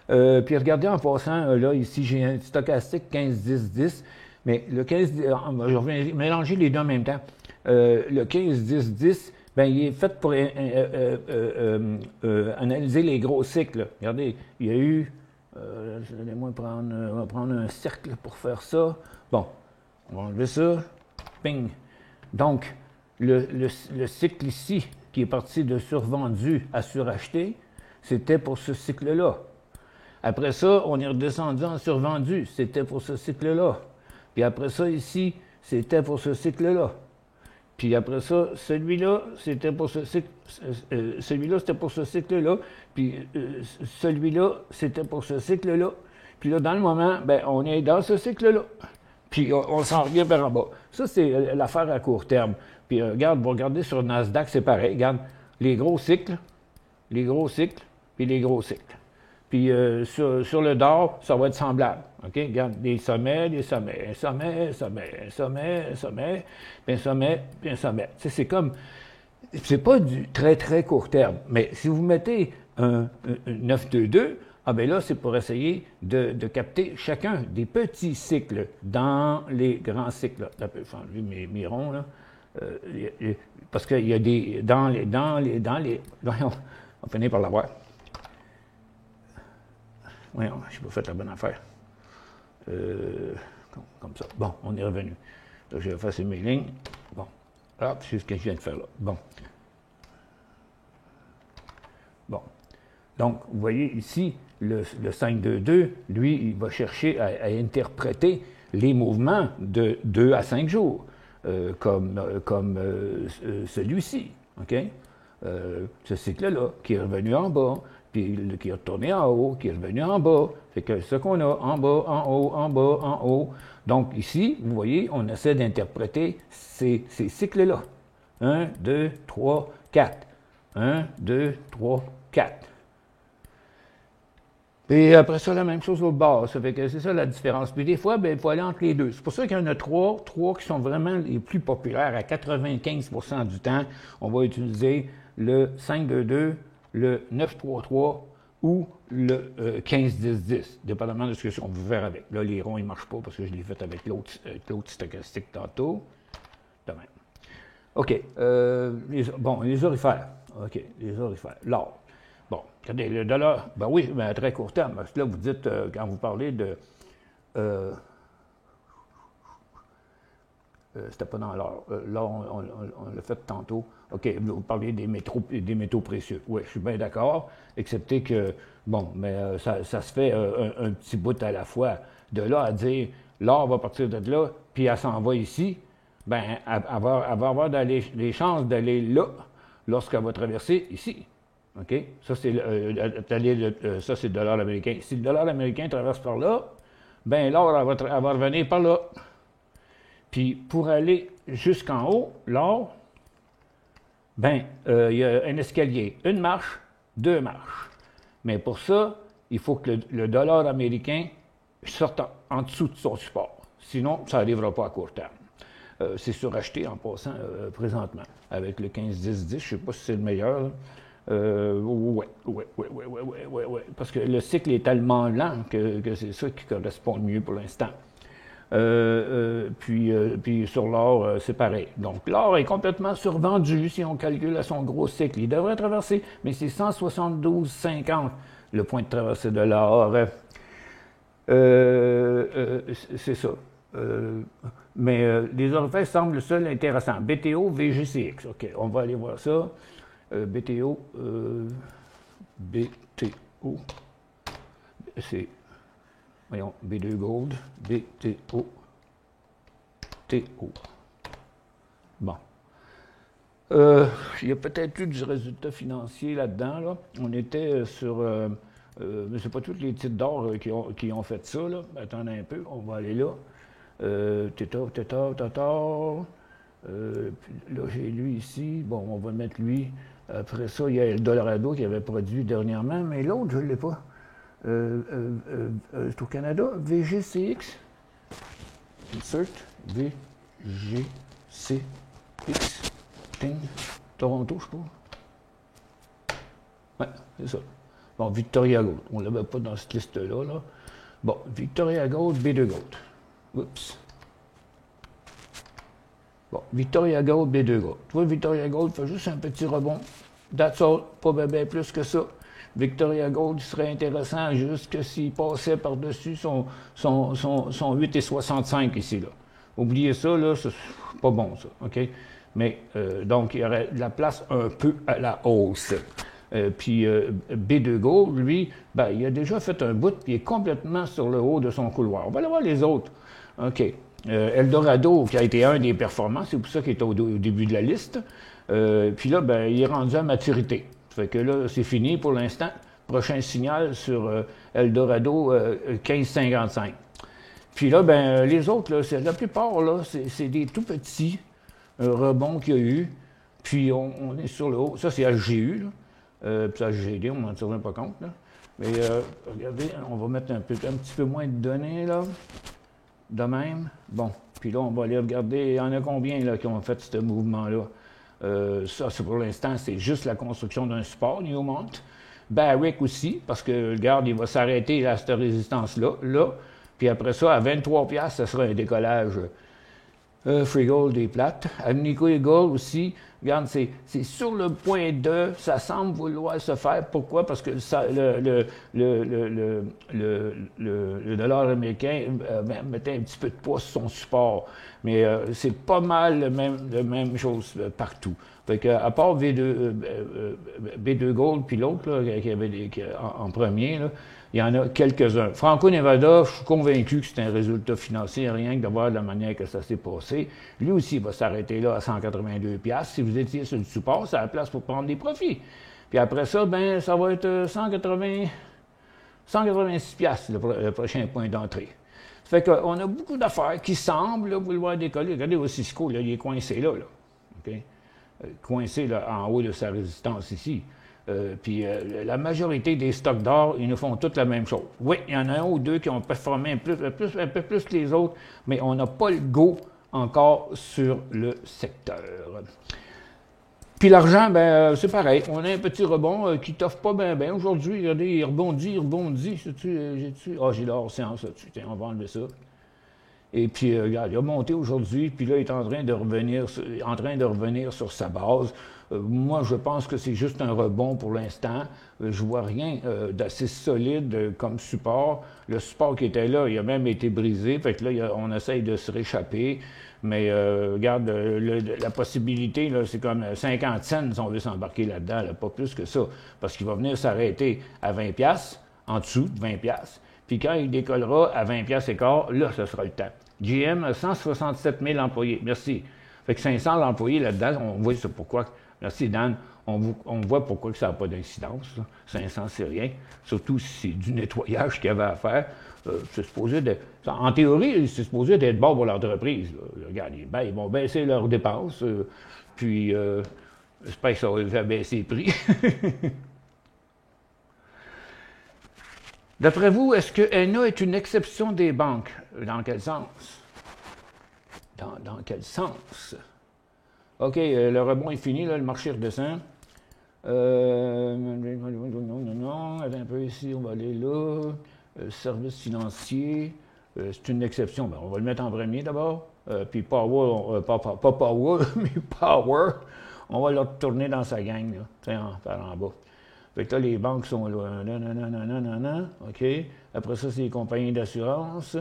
Puis regardez en passant, là, ici, j'ai un stochastique 15-10-10, mais le 15, je vais mélanger les deux en même temps. Le 15-10-10, ben, il est fait pour analyser les gros cycles. Regardez, il y a eu, laissez-moi on va prendre un cercle pour faire ça. Bon, on va enlever ça, ping. Donc, le cycle ici, qui est parti de survendu à suracheté, c'était pour ce cycle-là. Après ça, on est redescendu en survendu, c'était pour ce cycle-là. Puis après ça, ici, c'était pour ce cycle-là. Puis après ça, celui-là, c'était pour ce cycle. Celui-là, c'était pour ce cycle-là. Puis celui-là, c'était pour ce cycle-là. Puis là, dans le moment, ben, on est dans ce cycle-là. Puis on s'en revient vers en bas. Ça, c'est l'affaire à court terme. Puis regarde, vous regardez sur Nasdaq, c'est pareil. Regarde, les gros cycles, puis les gros cycles. Puis sur le DOR, ça va être semblable. OK? Regarde, des sommets, un sommet, puis un sommet. C'est comme, c'est pas du très, très court terme. Mais si vous mettez un 9-2-2, ah bien là, c'est pour essayer de capter chacun des petits cycles dans les grands cycles. Là, je vais enlever mes ronds, là. Parce qu'il y a des... Dans les... Voyons, on va finir par l'avoir. Voyons, je n'ai pas fait la bonne affaire. Comme ça. Bon, on est revenu. Là, je vais effacer mes lignes. Bon. Là, c'est ce que je viens de faire là. Bon. Bon. Donc, vous voyez ici, le 5-2-2, lui, il va chercher à interpréter les mouvements de 2 à 5 jours, comme celui-ci. OK? Ce cycle-là, qui est revenu en bas, puis qui est retourné en haut, qui est revenu en bas. Fait que ce qu'on a, en bas, en haut, en bas, en haut. Donc ici, vous voyez, on essaie d'interpréter ces cycles-là. 1, 2, 3, 4. 1, 2, 3, 4. Puis après ça, la même chose au bord. Ça fait que c'est ça la différence. Puis des fois, bien, il faut aller entre les deux. C'est pour ça qu'il y en a trois qui sont vraiment les plus populaires. À 95% du temps, on va utiliser le 5-2-2, le 9-3-3 ou le 15-10-10, dépendamment de ce qu'on veut faire avec. Là, les ronds, ils ne marchent pas parce que je l'ai fait avec l'autre stochastique tantôt. De même. OK. Les orifères. OK, les orifères. L'or. Bon, regardez, le dollar, ben oui, mais à très court terme. Parce que là, vous dites, quand vous parlez de... c'était pas dans l'or. L'or, on l'a fait tantôt. OK, vous parlez des métaux précieux. Oui, je suis bien d'accord, excepté que, bon, mais ça se fait un petit bout à la fois. De là à dire, l'or va partir de là, puis elle s'en va ici, bien, elle va avoir les chances d'aller là lorsqu'elle va traverser ici. OK? Ça, c'est le dollar américain. Si le dollar américain traverse par là, bien, l'or, elle va revenir par là. Puis, pour aller jusqu'en haut, l'or, bien, il y a un escalier. Une marche, 2 marches. Mais pour ça, il faut que le dollar américain sorte en dessous de son support. Sinon, ça n'arrivera pas à court terme. C'est suracheté en passant présentement. Avec le 15-10-10, je ne sais pas si c'est le meilleur, là. Oui. Parce que le cycle est tellement lent que c'est ça qui correspond le mieux pour l'instant. Puis sur l'or, c'est pareil. Donc l'or est complètement survendu si on calcule à son gros cycle. Il devrait traverser, mais c'est 172,50 le point de traversée de l'or. C'est ça. Mais les orifères semblent le seul intéressant. BTO, VGCX. OK, on va aller voir ça. BTO, c'est, voyons, B2 Gold, BTO, TO. Bon. Il y a peut-être eu du résultat financier là-dedans, là. On était sur, mais c'est pas tous les titres d'or qui ont fait ça, là. Attendez un peu, on va aller là. Là, j'ai lui ici. Bon, on va mettre lui. Après ça, il y a le Dollarado qui avait produit dernièrement, mais l'autre, je ne l'ai pas. C'est au Canada. VGCX. Insert. VGCX. Ting. Toronto, je crois. Ouais, c'est ça. Bon, Victoria Gold, on ne l'avait pas dans cette liste-là. Là. Bon, Victoria Gold, B2 Gold. Oups. Bon, Victoria Gold, B2 Gold. Tu vois, Victoria Gold fait juste un petit rebond. That's all, pas bien plus que ça. Victoria Gold serait intéressant juste que s'il passait par-dessus son 8,65 ici, là. Oubliez ça, là, c'est pas bon, ça, OK? Mais, donc, il y aurait de la place un peu à la hausse. Puis B2 Gold, lui, ben, il a déjà fait un bout, puis il est complètement sur le haut de son couloir. On va aller voir les autres. OK. Eldorado, qui a été un des performants, c'est pour ça qu'il est au début de la liste. Puis là, ben, il est rendu à maturité. Ça fait que là, c'est fini pour l'instant. Prochain signal sur Eldorado, 15,55. Puis là, ben, les autres, là, la plupart, là, c'est des tout petits rebonds qu'il y a eu. Puis on est sur le haut. Ça, c'est HGU, là. Puis HGD, on n'en tient pas compte, là. Mais regardez, on va mettre un petit peu moins de données, là. De même. Bon. Puis là, on va aller regarder, il y en a combien, là, qui ont fait ce mouvement-là. Ça, c'est pour l'instant, c'est juste la construction d'un support, Newmont. Barrick aussi, parce que, regarde, il va s'arrêter à cette résistance-là, là. Puis après ça, à 23$, ça sera un décollage. Free Gold est plate. Agnico Eagle aussi, regarde, c'est sur le point de, ça semble vouloir se faire. Pourquoi? Parce que le dollar américain mettait un petit peu de poids sur son support. Mais c'est pas mal la même chose partout. Fait que, à part B2 Gold, puis l'autre, qui avait en premier, là, il y en a quelques-uns. Franco-Nevada, je suis convaincu que c'est un résultat financier, rien que de voir la manière que ça s'est passé. Lui aussi, il va s'arrêter là à 182$. Si vous étiez sur le support, c'est la place pour prendre des profits. Puis après ça, ben, ça va être 186$ le prochain point d'entrée. Ça fait qu'on a beaucoup d'affaires qui semblent là, vouloir décoller. Regardez au Cisco, là, il est coincé là. Okay? Coincé là, en haut de sa résistance ici. Puis la majorité des stocks d'or, ils nous font toutes la même chose. Oui, il y en a un ou deux qui ont performé un peu plus que les autres, mais on n'a pas le go encore sur le secteur. Puis l'argent, ben c'est pareil. On a un petit rebond qui t'offre pas bien. Aujourd'hui, regardez, il rebondit. J'ai l'or séance là-dessus. Tiens, on va enlever ça. Et puis, regarde, il a monté aujourd'hui, puis là, il est en train de revenir sur sa base. Moi, je pense que c'est juste un rebond pour l'instant. Je vois rien d'assez solide comme support. Le support qui était là, il a même été brisé. Fait que là, on essaye de se réchapper. Mais regarde, la possibilité, là, c'est comme 50 cents si on veut s'embarquer là-dedans, là, pas plus que ça. Parce qu'il va venir s'arrêter à 20$, en dessous de 20$. Puis quand il décollera à 20$ et quart, là, ce sera le temps. GM a 167 000 employés. Merci. Fait que 500 employés là-dedans, on voit ça pourquoi. Merci, Dan. On voit pourquoi que ça n'a pas d'incidence. Là. 500, c'est rien. Surtout si c'est du nettoyage qu'il y avait à faire. C'est supposé en théorie, c'est supposé d'être bon pour l'entreprise. Regarde, ils vont baisser leurs dépenses. Puis, j'espère que ça va faire baisser les prix. D'après vous, est-ce que ENA est une exception des banques? Dans quel sens? Dans quel sens? OK, le rebond est fini, là, le marché redescend. Non, attends un peu ici, on va aller là. Service financier, c'est une exception. Ben, on va le mettre en premier d'abord. Puis Power, pas Power, mais Power, on va le retourner dans sa gang, là, par en bas. Fait que là, les banques sont là. OK. Après ça, c'est les compagnies d'assurance.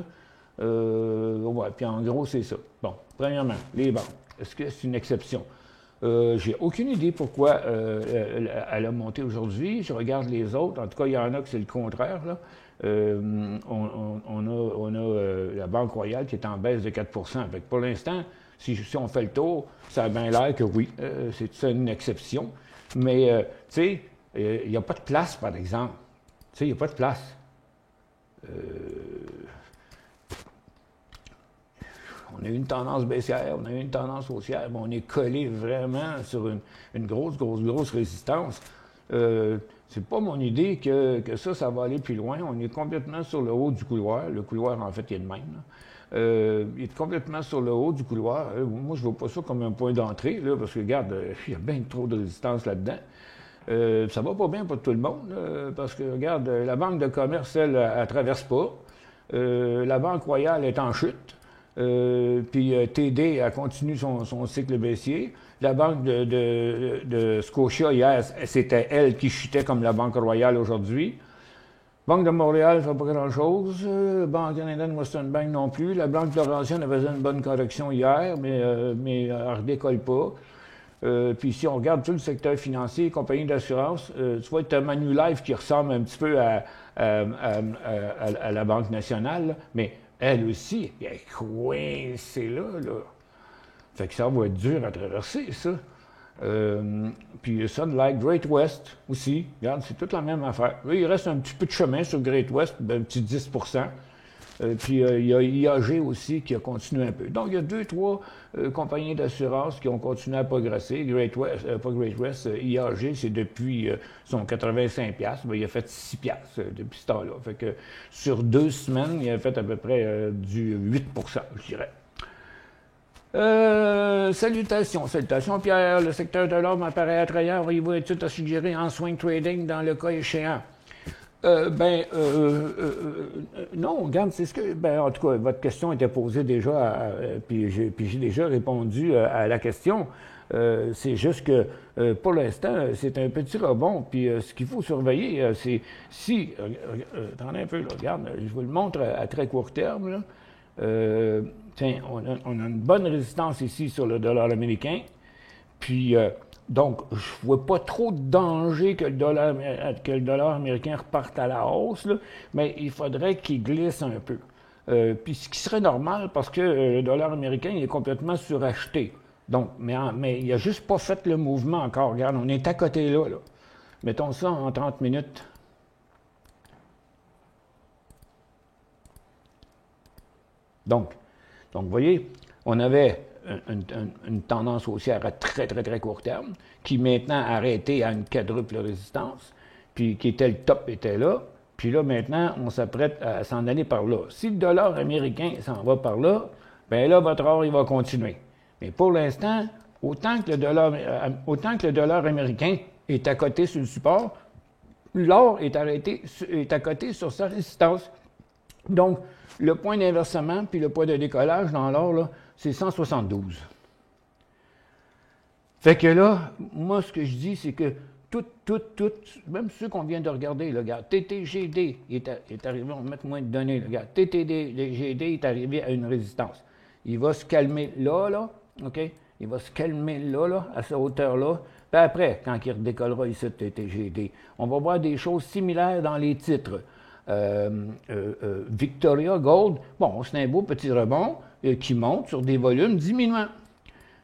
Ouais, puis en gros, c'est ça. Bon, premièrement, les banques. Est-ce que c'est une exception? J'ai aucune idée pourquoi elle a monté aujourd'hui. Je regarde les autres. En tout cas, il y en a que c'est le contraire, là. On a la Banque Royale qui est en baisse de 4%. Fait que pour l'instant, si on fait le tour, ça a bien l'air que oui, c'est une exception. Mais, tu sais, il n'y a pas de place, par exemple. Tu sais, il n'y a pas de place. On a eu une tendance baissière, on a eu une tendance haussière, mais on est collé vraiment sur une grosse résistance. C'est pas mon idée que ça va aller plus loin. On est complètement sur le haut du couloir. Le couloir, en fait, il est de même. Il est complètement sur le haut du couloir. Moi, je ne vois pas ça comme un point d'entrée, là, parce que, regarde, il y a bien trop de résistance là-dedans. Ça va pas bien pour tout le monde, parce que, regarde, la Banque de commerce, elle traverse pas. La Banque Royale est en chute. Puis TD, elle continue son cycle baissier. La Banque de Scotia, hier, c'était elle qui chutait comme la Banque Royale aujourd'hui. Banque de Montréal ne fait pas grand-chose. Banque canadienne, Western Bank non plus. La Banque Laurentienne a faisait une bonne correction hier, mais elle ne redécolle pas. Puis si on regarde tout le secteur financier, compagnie d'assurance, tu vois, tu as Manulife qui ressemble un petit peu à la Banque nationale, là, mais elle aussi, elle est coincée là. Fait que ça va être dur à traverser, ça. Puis Sun Life, Great West aussi, regarde, c'est toute la même affaire. Là, il reste un petit peu de chemin sur Great West, un petit 10 puis il y a IAG aussi qui a continué un peu. Donc, il y a 2-3 compagnies d'assurance qui ont continué à progresser. Great West, pas Great West, IAG, c'est depuis son 85$. Ben, il a fait 6$ depuis ce temps-là. Fait que sur 2 semaines, il a fait à peu près du 8%, je dirais. Salutations Pierre. Le secteur de l'or m'apparaît attrayant. Auriez-vous étude à suggérer en swing trading dans le cas échéant? Non, regarde, c'est ce que. En tout cas, votre question était posée déjà, puis j'ai déjà répondu à la question. C'est juste que pour l'instant, c'est un petit rebond. Puis ce qu'il faut surveiller, c'est si. Attendez un peu, là, regarde, je vous le montre à très court terme. Là. Tiens, on a une bonne résistance ici sur le dollar américain. Puis. Donc, je ne vois pas trop de danger que le dollar américain reparte à la hausse, là, mais il faudrait qu'il glisse un peu. Puis ce qui serait normal, parce que le dollar américain il est complètement suracheté. Donc, mais il n'a juste pas fait le mouvement encore. Regarde, on est à côté là. Mettons ça en 30 minutes. Donc, vous voyez, on avait une tendance haussière à très, très, très court terme, qui maintenant a arrêté à une quadruple résistance, puis qui était le top, était là. Puis là, maintenant, on s'apprête à s'en aller par là. Si le dollar américain s'en va par là, bien là, votre or, il va continuer. Mais pour l'instant, autant que le dollar américain est à côté sur le support, l'or est à côté sur sa résistance. Donc, le point d'inversement puis le point de décollage dans l'or, là, c'est 172. Fait que là, moi, ce que je dis, c'est que tout, même ceux qu'on vient de regarder, le gars, TTGD est arrivé, on va mettre moins de données, le gars, TTGD est arrivé à une résistance. Il va se calmer là, OK? Il va se calmer là, à cette hauteur-là. Puis après, quand il redécollera ici, TTGD, on va voir des choses similaires dans les titres. Victoria Gold, bon, c'est un beau petit rebond qui monte sur des volumes diminuants.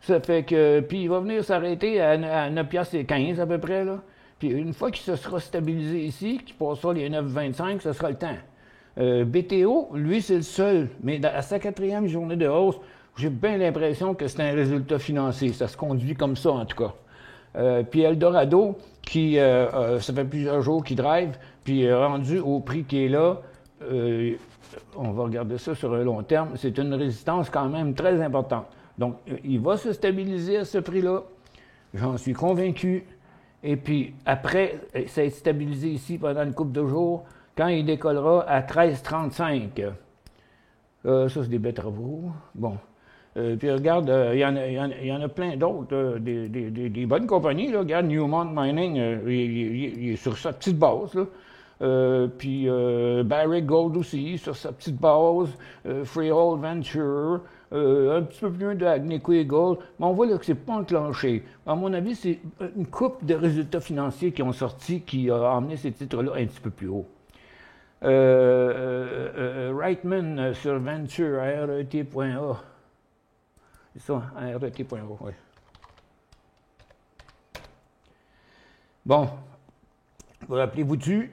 Ça fait que, puis il va venir s'arrêter à 9,15$ à peu près, là. Puis une fois qu'il se sera stabilisé ici, qu'il passera les 9,25$, ce sera le temps. BTO, lui, c'est le seul, mais à sa 4e journée de hausse, j'ai bien l'impression que c'est un résultat financier. Ça se conduit comme ça, en tout cas. Puis Eldorado, qui, ça fait plusieurs jours qu'il drive, puis rendu au prix qui est là, on va regarder ça sur un long terme, c'est une résistance quand même très importante. Donc, il va se stabiliser à ce prix-là, j'en suis convaincu. Et puis, après, ça va être stabilisé ici pendant une couple de jours, quand il décollera à 13,35. Ça, c'est des betteraveaux. Bon. Puis regarde, il y en a plein d'autres, des bonnes compagnies. Là. Regarde, Newmont Mining, il est sur sa petite base. Là. Puis Barrick Gold aussi, sur sa petite base. Freehold Venture, un petit peu plus loin de Agnico Gold. Mais on voit là, que c'est pas enclenché. À mon avis, c'est une couple de résultats financiers qui ont sorti qui a emmené ces titres-là un petit peu plus haut. Reitman sur Venture, RET.A. C'est ça, RET.A, oui. Bon, vous rappelez-vous-tu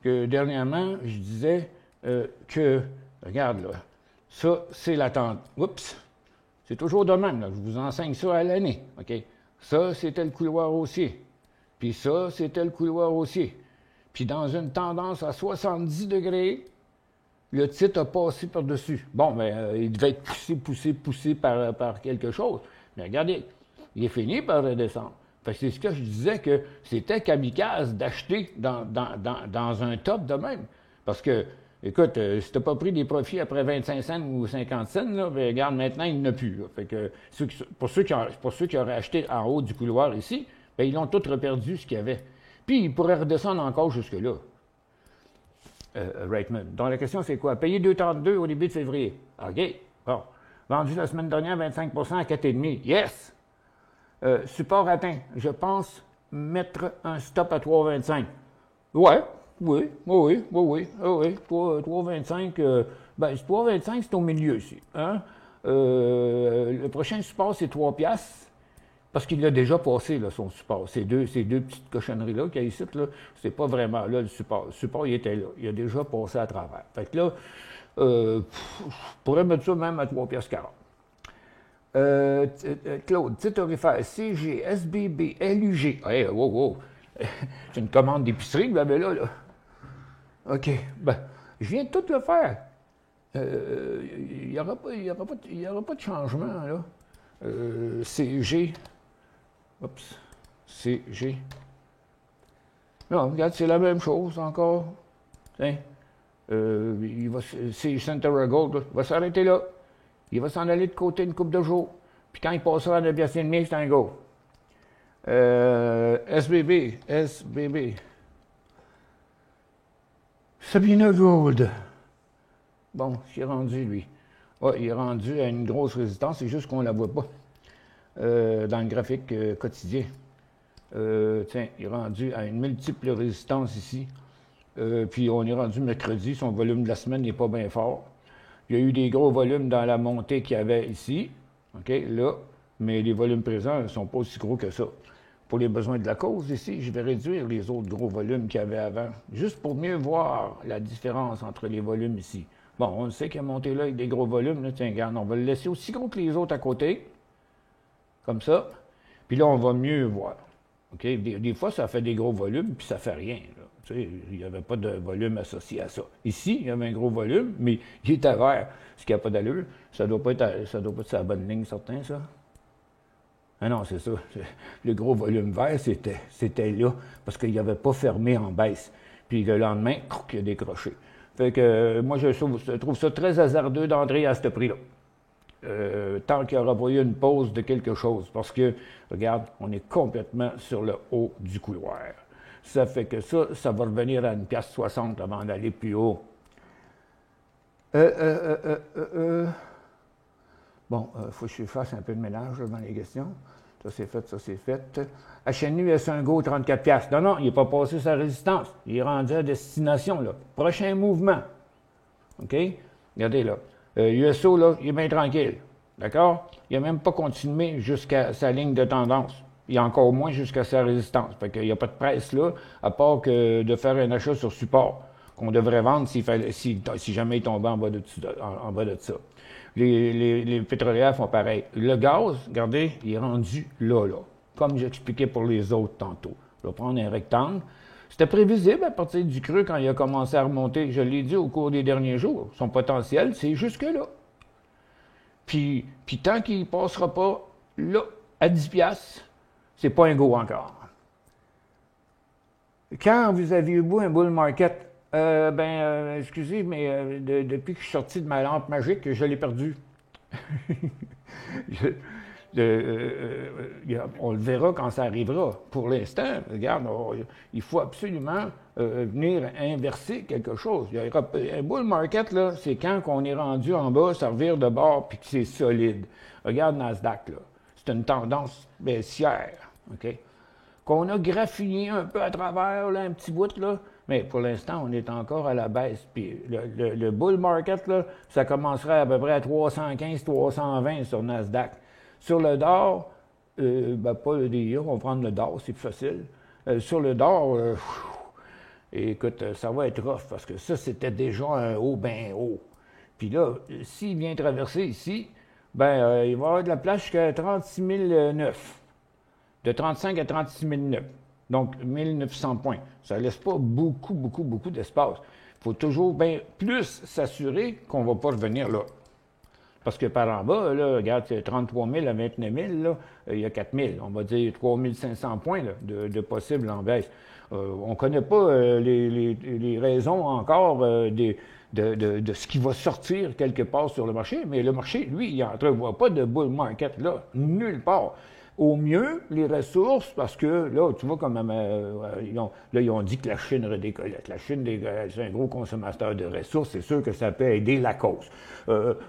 que dernièrement, je disais que, regarde là, ça, c'est l'attente. Oups, c'est toujours de même, là, je vous enseigne ça à l'année, OK? Ça, c'était le couloir haussier. Puis ça, c'était le couloir haussier. Puis dans une tendance à 70 degrés, le titre a passé par-dessus. Bon, mais il devait être poussé par quelque chose. Mais regardez, il est fini par redescendre. Fait que c'est ce que je disais, que c'était kamikaze d'acheter dans un top de même. Parce que, écoute, si tu n'as pas pris des profits après 25 cents ou 50 cents, là, ben, regarde, maintenant, il n'y en a plus. Là. Fait que, pour ceux qui auraient acheté en haut du couloir ici, ben, ils ont tous reperdu ce qu'il y avait. Puis, ils pourraient redescendre encore jusque-là. Reitman. Donc, la question, c'est quoi? Payer 2,32 au début de février. OK. Bon. Vendu la semaine dernière, 25 à 4,5. Yes! Support atteint. Je pense mettre un stop à 3,25. Ouais. Oui. 3,25. Ben, 3,25, c'est au milieu ici. Hein? Le prochain support, c'est 3 piastres. Parce qu'il l'a déjà passé, là, son support. Ces deux petites cochonneries-là qu'il y a ici, là, c'est pas vraiment là le support. Le support, il était là. Il a déjà passé à travers. Fait que là, je pourrais mettre ça même à 3,40 $. Claude, titre tarifaire, CG, SBB, LUG. Hey, wow. C'est une commande d'épicerie que vous avez là. OK. Ben, je viens de tout le faire. Il n'y aura pas de changement, là. CG. Oups. CG. Non, regarde, c'est la même chose encore. Tiens. C'est Centera Gold, là. Il va s'arrêter là. Il va s'en aller de côté une couple de jours. Puis quand il passera à 9,5 $, c'est un go. SBB. Sabina Gold. Bon, il est rendu, lui. Ouais, il est rendu à une grosse résistance, c'est juste qu'on ne la voit pas dans le graphique quotidien. Tiens, il est rendu à une multiple résistance ici. Puis on est rendu mercredi, son volume de la semaine n'est pas bien fort. Il y a eu des gros volumes dans la montée qu'il y avait ici, OK, là, mais les volumes présents ne sont pas aussi gros que ça. Pour les besoins de la cause ici, je vais réduire les autres gros volumes qu'il y avait avant, juste pour mieux voir la différence entre les volumes ici. Bon, on sait qu'il a monté là avec des gros volumes. Là. Tiens, regarde, on va le laisser aussi gros que les autres à côté. Comme ça. Puis là, on va mieux voir. OK? Des fois, ça fait des gros volumes, puis ça fait rien. Là. Tu sais, il n'y avait pas de volume associé à ça. Ici, il y avait un gros volume, mais il était vert, ce qui n'a pas d'allure. Ça ne doit pas être sur la bonne ligne, certain, ça. Ah non, c'est ça. Le gros volume vert, c'était là, parce qu'il n'avait pas fermé en baisse. Puis le lendemain, il a décroché. Fait que moi, je trouve ça très hasardeux d'entrer à ce prix-là. Tant qu'il n'y aura pas eu une pause de quelque chose. Parce que, regarde, on est complètement sur le haut du couloir. Ça fait que ça va revenir à 1,60 $ avant d'aller plus haut. Bon, il faut que je fasse un peu de mélange là, dans les questions. Ça, c'est fait. HNU S1Go, 34 $. Non, il n'est pas passé sa résistance. Il est rendu à destination, là. Prochain mouvement. OK? Regardez, là. USO, là, il est bien tranquille. D'accord? Il n'a même pas continué jusqu'à sa ligne de tendance. Il y a encore moins jusqu'à sa résistance. Fait qu'il n'y a pas de presse, là, à part que de faire un achat sur support qu'on devrait vendre si jamais il tombait en bas de ça. Les pétrolières font pareil. Le gaz, regardez, il est rendu là. Comme j'expliquais pour les autres tantôt. Je vais prendre un rectangle. C'était prévisible à partir du creux quand il a commencé à remonter. Je l'ai dit au cours des derniers jours. Son potentiel, c'est jusque-là. Puis tant qu'il ne passera pas là, à 10 $, c'est pas un go encore. Quand vous avez eu beau un bull market, excusez, mais depuis que je suis sorti de ma lampe magique, je l'ai perdu. On le verra quand ça arrivera. Pour l'instant, regarde, il faut absolument venir inverser quelque chose. Un bull market, là, c'est quand on est rendu en bas, ça revire de bord puis que c'est solide. Regarde Nasdaq, là. C'est une tendance baissière, OK? Qu'on a graffiné un peu à travers, là, un petit bout, là. Mais pour l'instant, on est encore à la baisse. Puis le bull market, là, ça commencerait à peu près à 315, 320 sur Nasdaq. Sur le DOR, pas le DIA, on va prendre le DOR, c'est plus facile. Sur le DOR, écoute, ça va être rough parce que ça, c'était déjà un haut bien haut. Puis là, s'il vient traverser ici, il va y avoir de la place jusqu'à 36 009. De 35 à 36 009. Donc, 1900 points. Ça ne laisse pas beaucoup d'espace. Il faut toujours bien plus s'assurer qu'on ne va pas revenir là. Parce que par en bas, là, regarde, c'est 33 000 à 29 000, là, il y a 4 000. On va dire 3 500 points là, de possible en baisse. On ne connaît pas les raisons encore de ce qui va sortir quelque part sur le marché, mais le marché, lui, il n'entrevoit pas de bull market là, nulle part. Au mieux, les ressources, parce que là, tu vois, comme ils ont dit que la Chine redécollait. La Chine, c'est un gros consommateur de ressources, c'est sûr que ça peut aider la cause.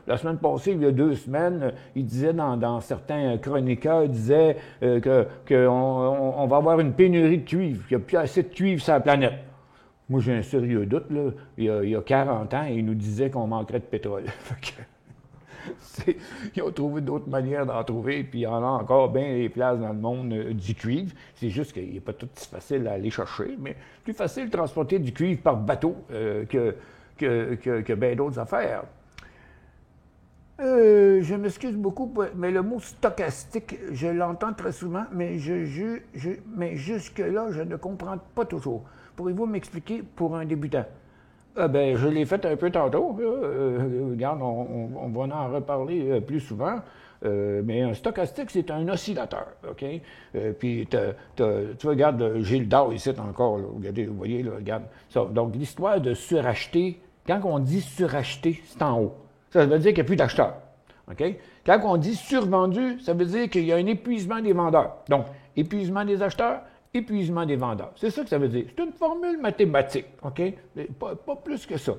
La semaine passée, il y a 2 semaines, il disait dans certains chroniqueurs, il disait qu'on va avoir une pénurie de cuivre, qu'il n'y a plus assez de cuivre sur la planète. Moi, j'ai un sérieux doute, là. Il y a 40 ans, il nous disait qu'on manquerait de pétrole. Ils ont trouvé d'autres manières d'en trouver, puis il y en a encore bien les places dans le monde du cuivre. C'est juste qu'il n'est pas tout si facile à aller chercher, mais plus facile de transporter du cuivre par bateau que bien d'autres affaires. Je m'excuse beaucoup, mais le mot stochastique, je l'entends très souvent, mais mais jusque-là, je ne comprends pas toujours. Pourriez-vous m'expliquer pour un débutant? Ben, je l'ai fait un peu tantôt. Regarde, on va en reparler plus souvent. Mais un stochastique, c'est un oscillateur, OK? Puis, tu regardes, j'ai le Dow ici encore, là. Regardez, vous voyez, là, regarde. Ça, donc, l'histoire de suracheter, quand on dit suracheter, c'est en haut. Ça veut dire qu'il n'y a plus d'acheteurs, OK? Quand on dit survendu, ça veut dire qu'il y a un épuisement des vendeurs. Donc, épuisement des acheteurs, épuisement des vendeurs. C'est ça que ça veut dire. C'est une formule mathématique, OK? Pas plus que ça.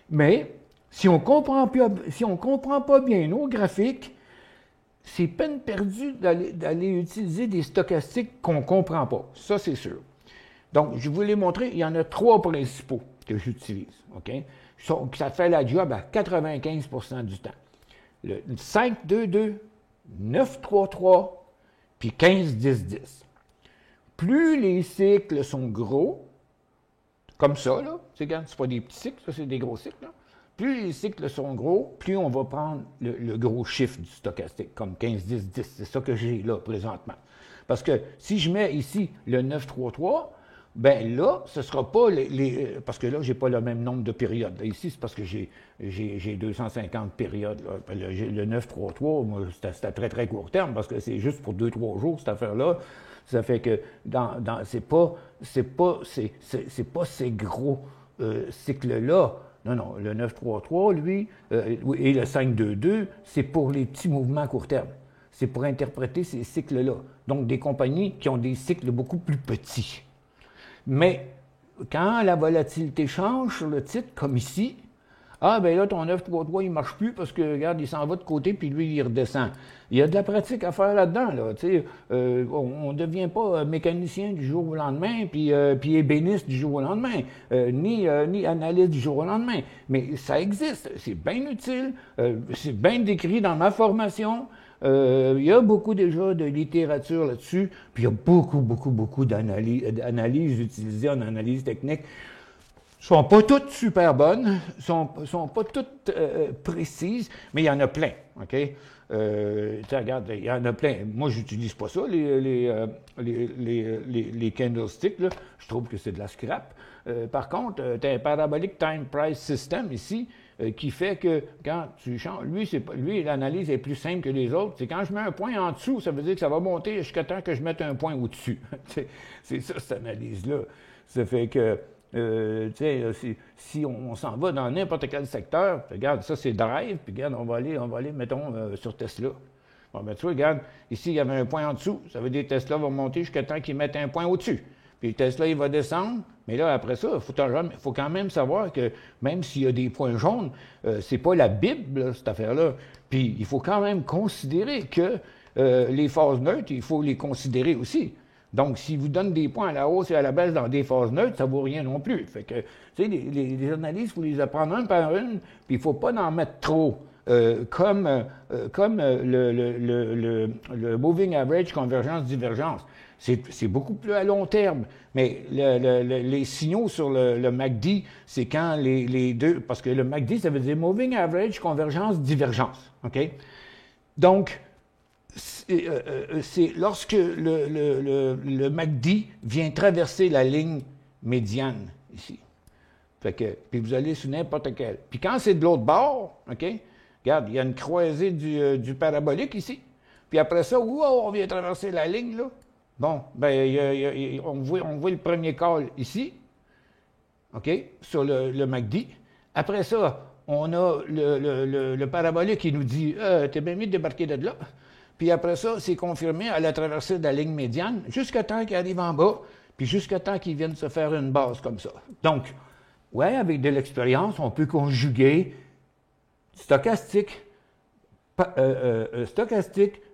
Mais si on ne comprend pas bien nos graphiques, c'est peine perdue d'aller utiliser des stochastiques qu'on ne comprend pas. Ça, c'est sûr. Donc, je vous l'ai montré, il y en a 3 principaux que j'utilise, OK? Ça fait la job à 95 du temps. Le 5-2-2, 9-3-3, puis 15-10-10. Plus les cycles sont gros, comme ça, là, c'est pas des petits cycles, ça, c'est des gros cycles, là. Plus les cycles sont gros, plus on va prendre le gros chiffre du stochastique, comme 15-10-10. C'est ça que j'ai là, présentement. Parce que si je mets ici le 9-3-3, ben là, ce ne sera pas parce que là, je n'ai pas le même nombre de périodes. Là, ici, c'est parce que j'ai 250 périodes. Là. Le 9-3-3, moi, c'est à très, très court terme, parce que c'est juste pour 2-3 jours, cette affaire-là. Ça fait que c'est pas ces gros cycles-là. Non, le 9-3-3, lui, et le 5-2-2, c'est pour les petits mouvements à court terme. C'est pour interpréter ces cycles-là. Donc, des compagnies qui ont des cycles beaucoup plus petits. Mais quand la volatilité change sur le titre, comme ici, ah, ben là, ton 9-3-3, il ne marche plus parce que, regarde, il s'en va de côté, puis lui, il redescend. Il y a de la pratique à faire là-dedans, là. Tu sais, on ne devient pas mécanicien du jour au lendemain, puis ébéniste du jour au lendemain, ni analyste du jour au lendemain. Mais ça existe, c'est bien utile, c'est bien décrit dans ma formation. Il y a beaucoup déjà de littérature là-dessus, puis il y a beaucoup d'analyses utilisées en analyse technique. Sont pas toutes super bonnes, sont pas toutes précises, mais il y en a plein, OK? Regarde, il y en a plein. Moi, j'utilise pas ça, les candlesticks, là. Je trouve que c'est de la scrap. Par contre, tu as un Parabolic Time Price System ici, qui fait que quand tu changes, lui, l'analyse est plus simple que les autres. C'est quand je mets un point en dessous, ça veut dire que ça va monter jusqu'à temps que je mette un point au-dessus. C'est ça, cette analyse-là. Ça fait que si on s'en va dans n'importe quel secteur, regarde, ça c'est Drive, puis regarde, on va aller mettons, sur Tesla. Bon, ben tu vois, regarde, ici, il y avait un point en dessous, ça veut dire que Tesla va monter jusqu'à temps qu'il mette un point au-dessus. Puis Tesla, il va descendre, mais là, après ça, il faut quand même savoir que même s'il y a des points jaunes, c'est pas la Bible, là, cette affaire-là. Puis il faut quand même considérer que les phases neutres, il faut les considérer aussi. Donc, s'ils vous donnent des points à la hausse et à la baisse dans des phases neutres, ça ne vaut rien non plus. Fait que, tu sais, les analyses, il faut les apprendre une par une, puis il ne faut pas en mettre trop. Comme le Moving Average, Convergence, Divergence. C'est beaucoup plus à long terme. Mais les signaux sur le MACD, c'est quand les deux... Parce que le MACD, ça veut dire Moving Average, Convergence, Divergence. OK? Donc, c'est lorsque le MACD vient traverser la ligne médiane, ici. Fait que, puis vous allez sur n'importe quel. Puis quand c'est de l'autre bord, OK? Regarde, il y a une croisée du parabolique ici. Puis après ça, wow, on vient traverser la ligne, là. Bon, ben, on voit le premier call ici, OK, sur le MACD. Après ça, on a le parabolique qui nous dit « T'es bien mieux de débarquer de là. » Puis après ça, c'est confirmé à la traversée de la ligne médiane jusqu'à temps qu'il arrive en bas, puis jusqu'à temps qu'il vienne se faire une base comme ça. Donc, ouais, avec de l'expérience, on peut conjuguer stochastique,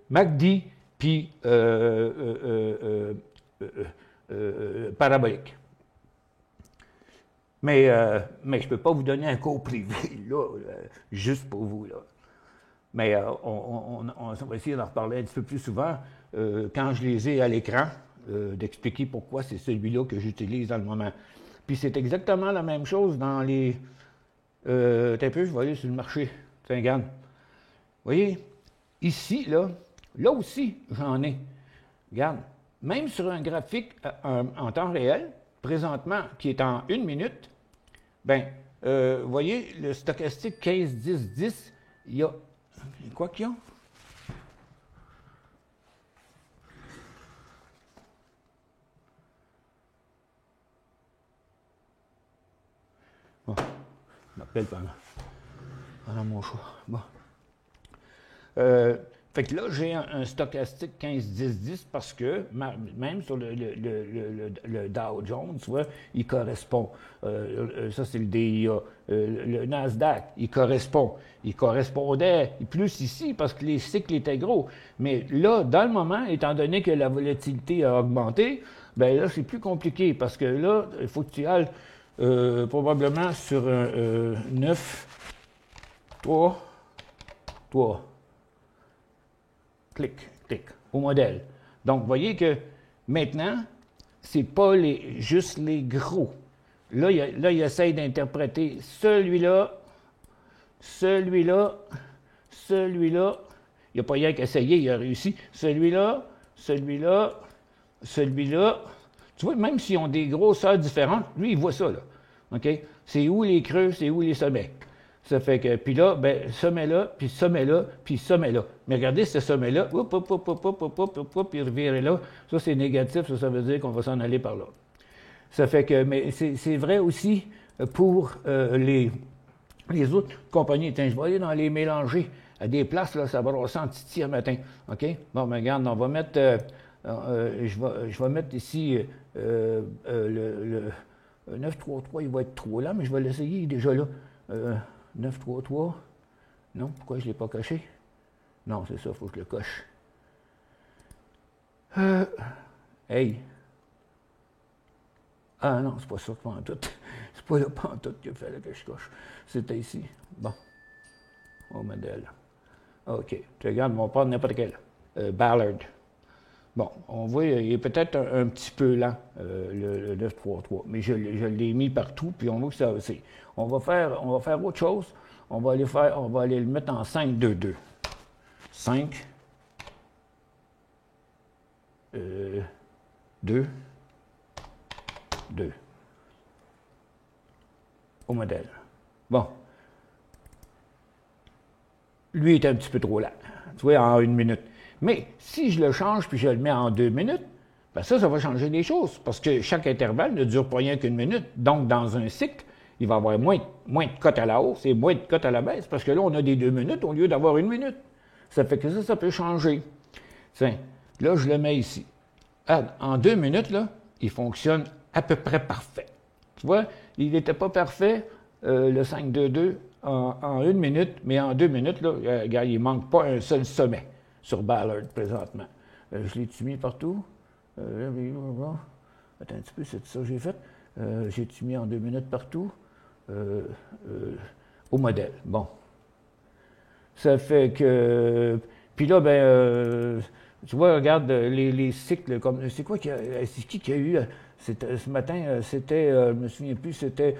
MACD, puis parabolique. Mais je ne peux pas vous donner un cours privé, là, juste pour vous, là. Mais on va essayer d'en reparler un petit peu plus souvent quand je les ai à l'écran, d'expliquer pourquoi c'est celui-là que j'utilise dans le moment. Puis c'est exactement la même chose dans les... un peu, je vais aller sur le marché. Tiens, regarde. Vous voyez, ici, là aussi, j'en ai. Regarde, même sur un graphique en temps réel, présentement, qui est en 1 minute, bien, vous voyez, le stochastique 15-10-10, il y a... Quoi qu'il y a? Bon, je m'appelle pendant mon choix. Bon. Fait que là, j'ai un stochastique 15-10-10 parce que même sur le Dow Jones, tu vois, il correspond. Ça, c'est le DIA. Le Nasdaq, il correspond. Il correspondait plus ici parce que les cycles étaient gros. Mais là, dans le moment, étant donné que la volatilité a augmenté, bien là, c'est plus compliqué parce que là, il faut que tu ailles probablement sur un 9, 3. Clic, au modèle. Donc, vous voyez que maintenant, ce n'est pas juste les gros. Là, il essaye d'interpréter celui-là. Il n'a pas rien qu'essayer, il a réussi. Celui-là. Tu vois, même s'ils ont des grosseurs différentes, lui, il voit ça, là. OK? C'est où les creux, c'est où les sommets. Ça fait que, puis là, ben, sommet là, puis sommet là, puis sommet là. Mais regardez ce sommet-là, puis revirer là. Ça, c'est négatif, ça veut dire qu'on va s'en aller par là. Ça fait que, mais c'est vrai aussi pour les autres compagnies. Tiens, je vais aller dans les mélanger à des places, là, ça va brasser en titi un matin. OK? Bon, ben, regarde, on va mettre, je vais mettre ici le 933, il va être trop là, mais je vais l'essayer, il est déjà là. 933. Non, pourquoi je ne l'ai pas coché? Non, c'est ça, il faut que je le coche. Hey. Ah non, c'est pas ça, pas en tout. C'est pas là, pas en tout qu'il fallait que je coche. C'était ici. Bon. Au modèle. OK. Tu regardes, on va prendre n'importe quel. Ballard. Bon, on voit, il est peut-être un petit peu lent, le 933, mais je l'ai mis partout, puis on voit que ça aussi. On va faire autre chose. On va aller le mettre en 5-2-2. 5, 2, 2. Au modèle. Bon. Lui est un petit peu trop lent. Tu vois, en 1 minute. Mais si je le change puis je le mets en 2 minutes, bien ça va changer les choses. Parce que chaque intervalle ne dure pas rien qu'1 minute. Donc, dans un cycle, il va y avoir moins de cotes à la hausse et moins de cotes à la baisse. Parce que là, on a des 2 minutes au lieu d'avoir 1 minute. Ça fait que ça peut changer. Tiens, là, je le mets ici. En 2 minutes, là, il fonctionne à peu près parfait. Tu vois, il n'était pas parfait, le 5-2-2, en 1 minute, mais en 2 minutes, là, regarde, il ne manque pas un seul sommet sur Ballard présentement. Je l'ai-tu mis partout? Attends un petit peu, c'est ça que j'ai fait. J'ai-tu mis en 2 minutes partout? Au modèle. Bon. Ça fait que... Puis là, ben, tu vois, regarde, les cycles, comme... C'est quoi qui a eu... Ce matin, c'était, je ne me souviens plus, c'était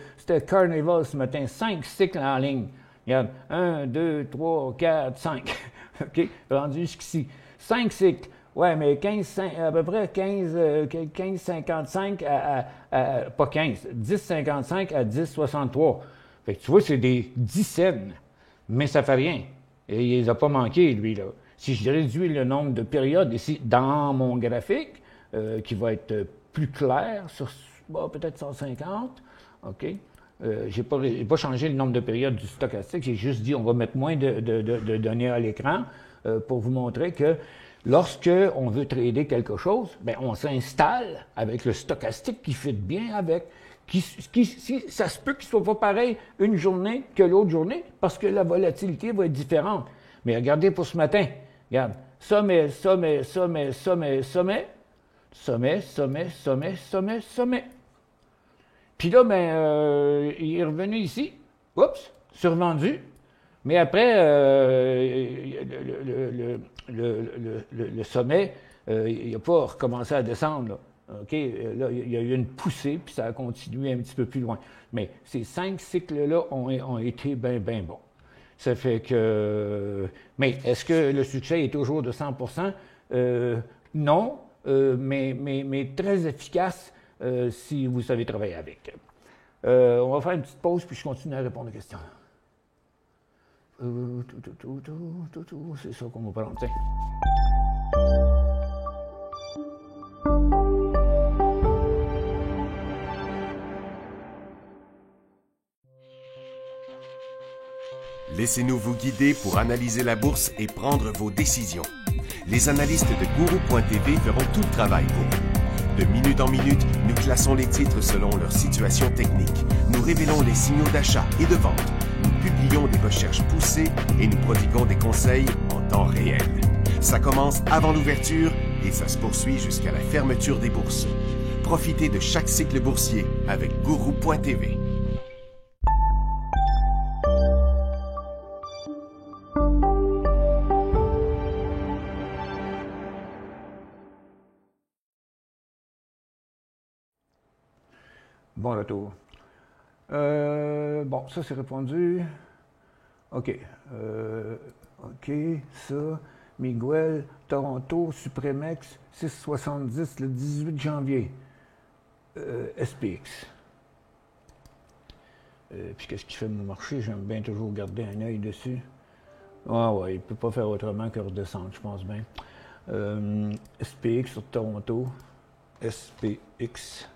Carnival ce matin, 5 cycles en ligne. Regarde, 1, 2, 3, 4, 5. OK? Rendu jusqu'ici. 5 cycles. Ouais, mais 15, à peu près 15,55 pas 15, 10,55 à 10,63. Fait que tu vois, c'est des 10 cents. mais ça fait rien. Et il les a pas manqués, lui, là. Si je réduis le nombre de périodes ici dans mon graphique, qui va être plus clair, sur peut-être 150, OK? J'ai pas changé le nombre de périodes du stochastique, j'ai juste dit on va mettre moins de données à l'écran pour vous montrer que lorsque on veut trader quelque chose, bien, on s'installe avec le stochastique qui fit bien avec. Ça se peut qu'il ne soit pas pareil une journée que l'autre journée parce que la volatilité va être différente. Mais regardez pour ce matin. Regarde. Sommet, sommet, sommet, sommet, sommet. Sommet, sommet, sommet, sommet, sommet. Puis là, ben, il est revenu ici. Oups, survendu. Mais après, le sommet, il n'a pas recommencé à descendre, là. OK? Là, il y a eu une poussée, puis ça a continué un petit peu plus loin. Mais ces 5 cycles-là ont été bien bons. Ça fait que... Mais est-ce que le succès est toujours de 100%? Non, mais très efficace si vous savez travailler avec. On va faire une petite pause, puis je continue à répondre aux questions. C'est ça qu'on va prendre, tiens. Laissez-nous vous guider pour analyser la bourse et prendre vos décisions. Les analystes de Guru.tv feront tout le travail pour vous. De minute en minute, nous classons les titres selon leur situation technique. Nous révélons les signaux d'achat et de vente. Nous publions des recherches poussées et nous prodiguons des conseils en temps réel. Ça commence avant l'ouverture et ça se poursuit jusqu'à la fermeture des bourses. Profitez de chaque cycle boursier avec Guru.tv. Bon retour. Bon, ça c'est répondu. OK. OK, ça. Miguel, Toronto, Supremex, 6,70 le 18 janvier. SPX. Puis qu'est-ce qui fait mon marché? J'aime bien toujours garder un œil dessus. Ouais, il ne peut pas faire autrement que redescendre, je pense bien. SPX sur Toronto. SPX.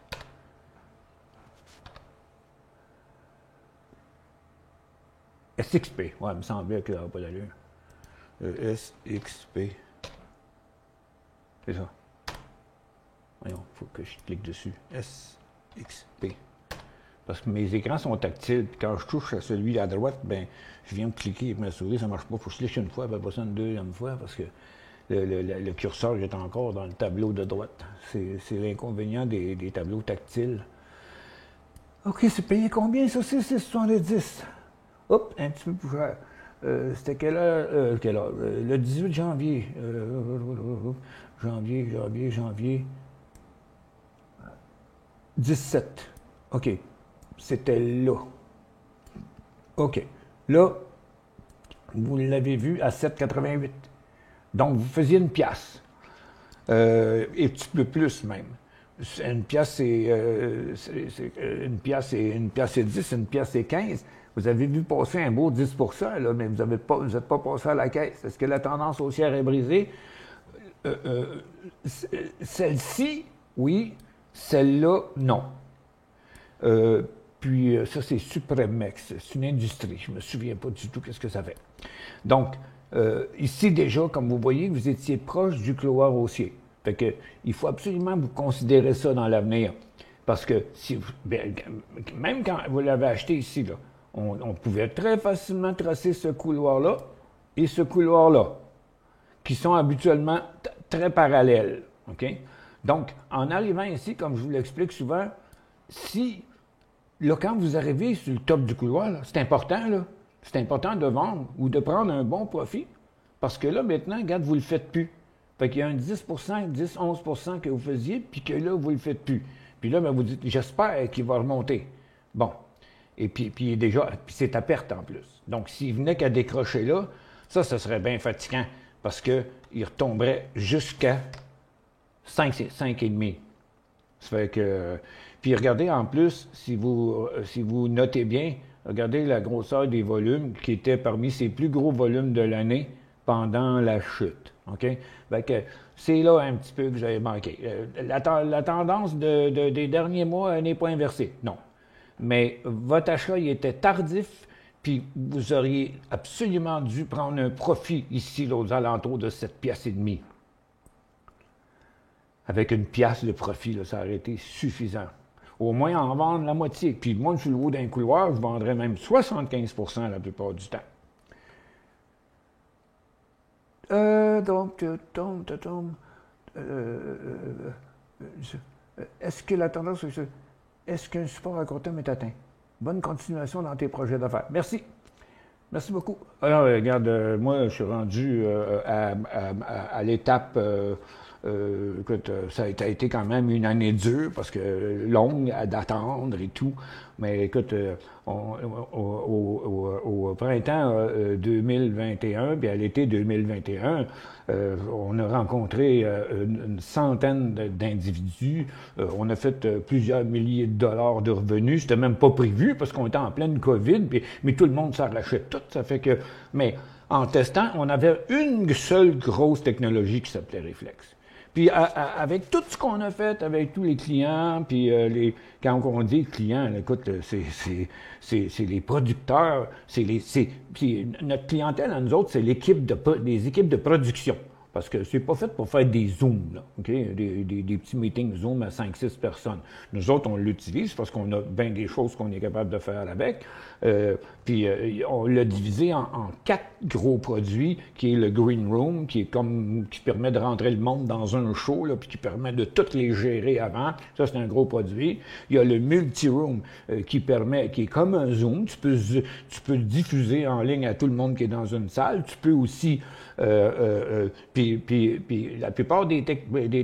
SXP, ouais, il me semblait qu'il n'avait pas d'allure. SXP. C'est ça. Voyons, il faut que je clique dessus. SXP. Parce que mes écrans sont tactiles, puis quand je touche à celui à droite, ben, je viens de cliquer avec ma souris, ça ne marche pas. Il faut que je clique une fois, puis pas ça une deuxième fois, parce que le curseur est encore dans le tableau de droite. C'est l'inconvénient des tableaux tactiles. OK, c'est payé combien, ça? C'est 6,70. Hop, un petit peu plus cher. C'était quelle heure? Le 18 janvier. Janvier. 17. OK. C'était là. OK. Là, vous l'avez vu à 7,88. Donc, vous faisiez une pièce. Et un petit peu plus même. Une pièce, c'est une pièce, c'est 10, une pièce, c'est 15. Vous avez vu passer un beau 10 là, mais vous n'êtes pas passé à la caisse. Est-ce que la tendance haussière est brisée? Celle-ci, oui. Celle-là, non. Puis ça, c'est Supremex. C'est une industrie. Je ne me souviens pas du tout qu'est-ce que ça fait. Donc, ici déjà, comme vous voyez, vous étiez proche du couloir haussier. Fait que, il faut absolument vous considérer ça dans l'avenir. Parce que même quand vous l'avez acheté ici, là, on pouvait très facilement tracer ce couloir-là et ce couloir-là, qui sont habituellement très parallèles. Okay? Donc, en arrivant ici, comme je vous l'explique souvent, quand vous arrivez sur le top du couloir, c'est important, là. C'est important de vendre ou de prendre un bon profit, parce que là, maintenant, regarde, vous ne le faites plus. Fait qu'il y a un 10 11 % que vous faisiez, puis que là, vous ne le faites plus. Puis là, ben, vous dites, j'espère qu'il va remonter. Bon. Et puis c'est à perte en plus. Donc, s'il venait qu'à décrocher là, ça serait bien fatigant, parce qu'il retomberait jusqu'à 5,5. Ça fait que... Puis regardez, en plus, si vous notez bien, Regardez la grosseur des volumes qui étaient parmi ses plus gros volumes de l'année pendant la chute. OK? Fait que c'est là un petit peu que j'avais manqué. La tendance des derniers mois n'est pas inversée, non. Mais votre achat, il était tardif, puis vous auriez absolument dû prendre un profit ici, là, aux alentours de 7,5 piastres. Avec une pièce de profit, là, ça aurait été suffisant. Au moins en vendre la moitié. Puis moi, je suis le haut d'un couloir, je vendrais même 75 % la plupart du temps. Est-ce que la tendance, est-ce qu'un support à court terme est atteint? Bonne continuation dans tes projets d'affaires. Merci. Merci beaucoup. Alors, regarde, moi, je suis rendu à l'étape... écoute, ça a été quand même une année dure, parce que longue d'attendre et tout. Mais écoute, au printemps 2021, puis à l'été 2021, on a rencontré une centaine d'individus. On a fait plusieurs milliers de dollars de revenus. C'était même pas prévu, parce qu'on était en pleine COVID, mais tout le monde s'arrachait tout. Ça fait que... Mais en testant, on avait une seule grosse technologie qui s'appelait Reflex. Puis avec tout ce qu'on a fait avec tous les clients, puis quand on dit clients, là, écoute, c'est les producteurs, puis notre clientèle à nous autres, c'est les équipes de production. Parce que c'est pas fait pour faire des Zooms, là, OK? Des petits meetings Zoom à 5-6 personnes. Nous autres, on l'utilise parce qu'on a bien des choses qu'on est capable de faire avec. Puis on l'a divisé en 4 gros produits, qui est le Green Room, qui permet de rentrer le monde dans un show, là, puis qui permet de toutes les gérer avant. Ça, c'est un gros produit. Il y a le Multi-Room, qui est comme un Zoom. Tu peux le diffuser en ligne à tout le monde qui est dans une salle. Tu peux aussi... Puis la plupart des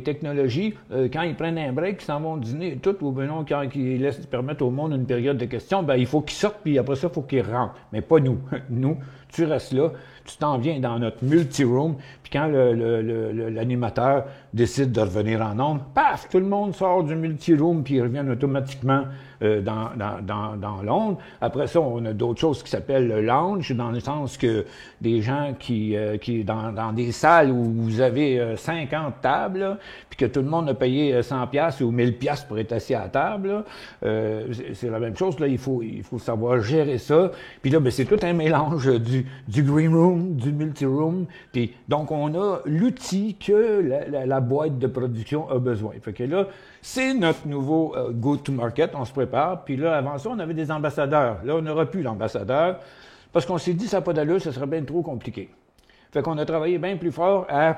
technologies, quand ils prennent un break, ils s'en vont dîner et tout, ou ben non, quand ils permettent au monde une période de questions, ben il faut qu'ils sortent, puis après ça, il faut qu'ils rentrent. Mais pas nous. Nous, tu restes là, tu t'en viens dans notre multi-room, puis quand l'animateur décide de revenir en ondes, paf, tout le monde sort du multi-room, puis ils reviennent automatiquement dans l'onde. Après ça, on a d'autres choses qui s'appellent le lounge, dans le sens que des gens qui dans des salles où vous avez 50 tables, là, puis que tout le monde a payé 100 pièces ou 1000 pièces pour être assis à la table, c'est la même chose. Là, il faut savoir gérer ça. Puis là, ben, c'est tout un mélange du green room, du multi-room. Puis donc, on a l'outil que la boîte de production a besoin. Fait que là, c'est notre nouveau go-to-market. On se prépare. Puis là, avant ça, on avait des ambassadeurs. Là, on n'aura plus d'ambassadeurs parce qu'on s'est dit, ça n'a pas d'allure, ça serait bien trop compliqué. Fait qu'on a travaillé bien plus fort à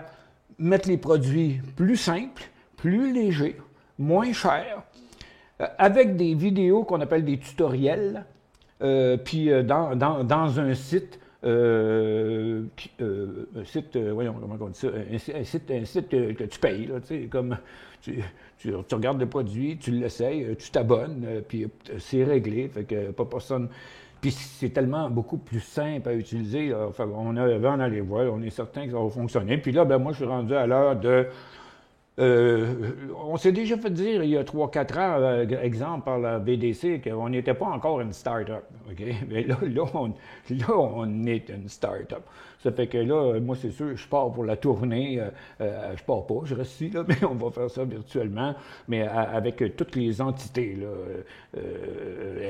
mettre les produits plus simples, plus légers, moins chers, avec des vidéos qu'on appelle des tutoriels, puis dans un site, voyons comment on dit ça, un site que tu payes, là, tu sais, comme tu regardes le produit, tu l'essayes, tu t'abonnes, puis c'est réglé, fait que pas personne... Puis c'est tellement beaucoup plus simple à utiliser. Là. Enfin, on allait voir, on est certain que ça va fonctionner. Puis là, ben moi, je suis rendu à l'heure de... on s'est déjà fait dire il y a 3-4 ans, exemple par la BDC, qu'on n'était pas encore une start-up. Okay? Mais là, on est une start-up. Ça fait que là, moi, c'est sûr, je pars pour la tournée. Je pars pas, je reste ici, là, mais on va faire ça virtuellement, mais avec toutes les entités, là,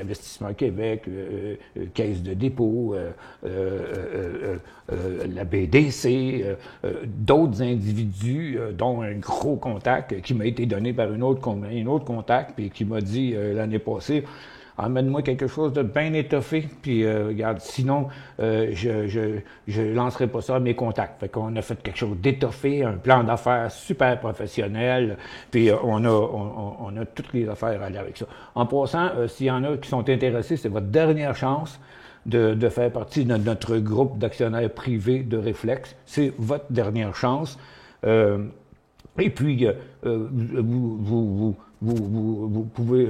Investissement Québec, Caisse de dépôt, la BDC, d'autres individus, dont un gros contact qui m'a été donné par un autre contact, puis qui m'a dit l'année passée, emmène-moi quelque chose de bien étoffé, puis regarde, sinon, je lancerai pas ça à mes contacts. Fait qu'on a fait quelque chose d'étoffé, un plan d'affaires super professionnel, puis on a toutes les affaires à aller avec ça. En passant, s'il y en a qui sont intéressés, c'est votre dernière chance de faire partie de notre groupe d'actionnaires privés de Reflex. C'est votre dernière chance. Et puis, vous pouvez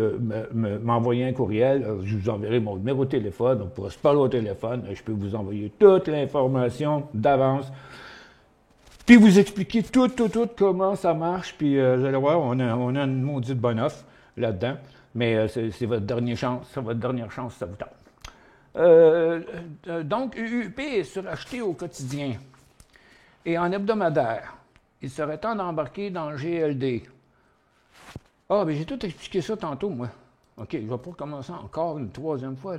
m'envoyer un courriel, je vous enverrai mon numéro de téléphone, on pourra se parler au téléphone, je peux vous envoyer toute l'information d'avance, puis vous expliquer tout comment ça marche, puis vous allez voir, on a une maudite bonne offre là-dedans, mais c'est votre dernière chance, ça vous tente. Donc, UUP est suracheté au quotidien et en hebdomadaire. Il serait temps d'embarquer dans le GLD. Ah, bien, j'ai tout expliqué ça tantôt, moi. OK, je ne vais pas recommencer encore une troisième fois.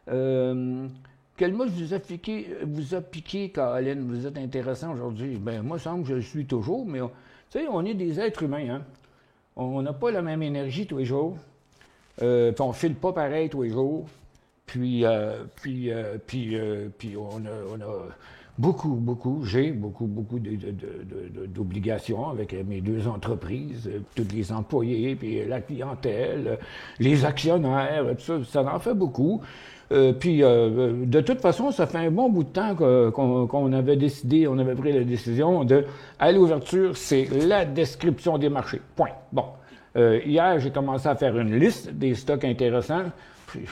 Quel mot vous a piqué, Colin? Vous êtes intéressant aujourd'hui. Bien, moi, il semble que je le suis toujours, mais, tu sais, on est des êtres humains, hein? On n'a pas la même énergie tous les jours. Puis on ne file pas pareil tous les jours. Puis on a j'ai beaucoup d'obligations avec mes deux entreprises, tous les employés, puis la clientèle, les actionnaires, tout ça, ça en fait beaucoup. De toute façon, ça fait un bon bout de temps qu'on avait décidé, on avait pris la décision de, à l'ouverture, c'est la description des marchés. Point. Bon. Hier, j'ai commencé à faire une liste des stocks intéressants. Puis,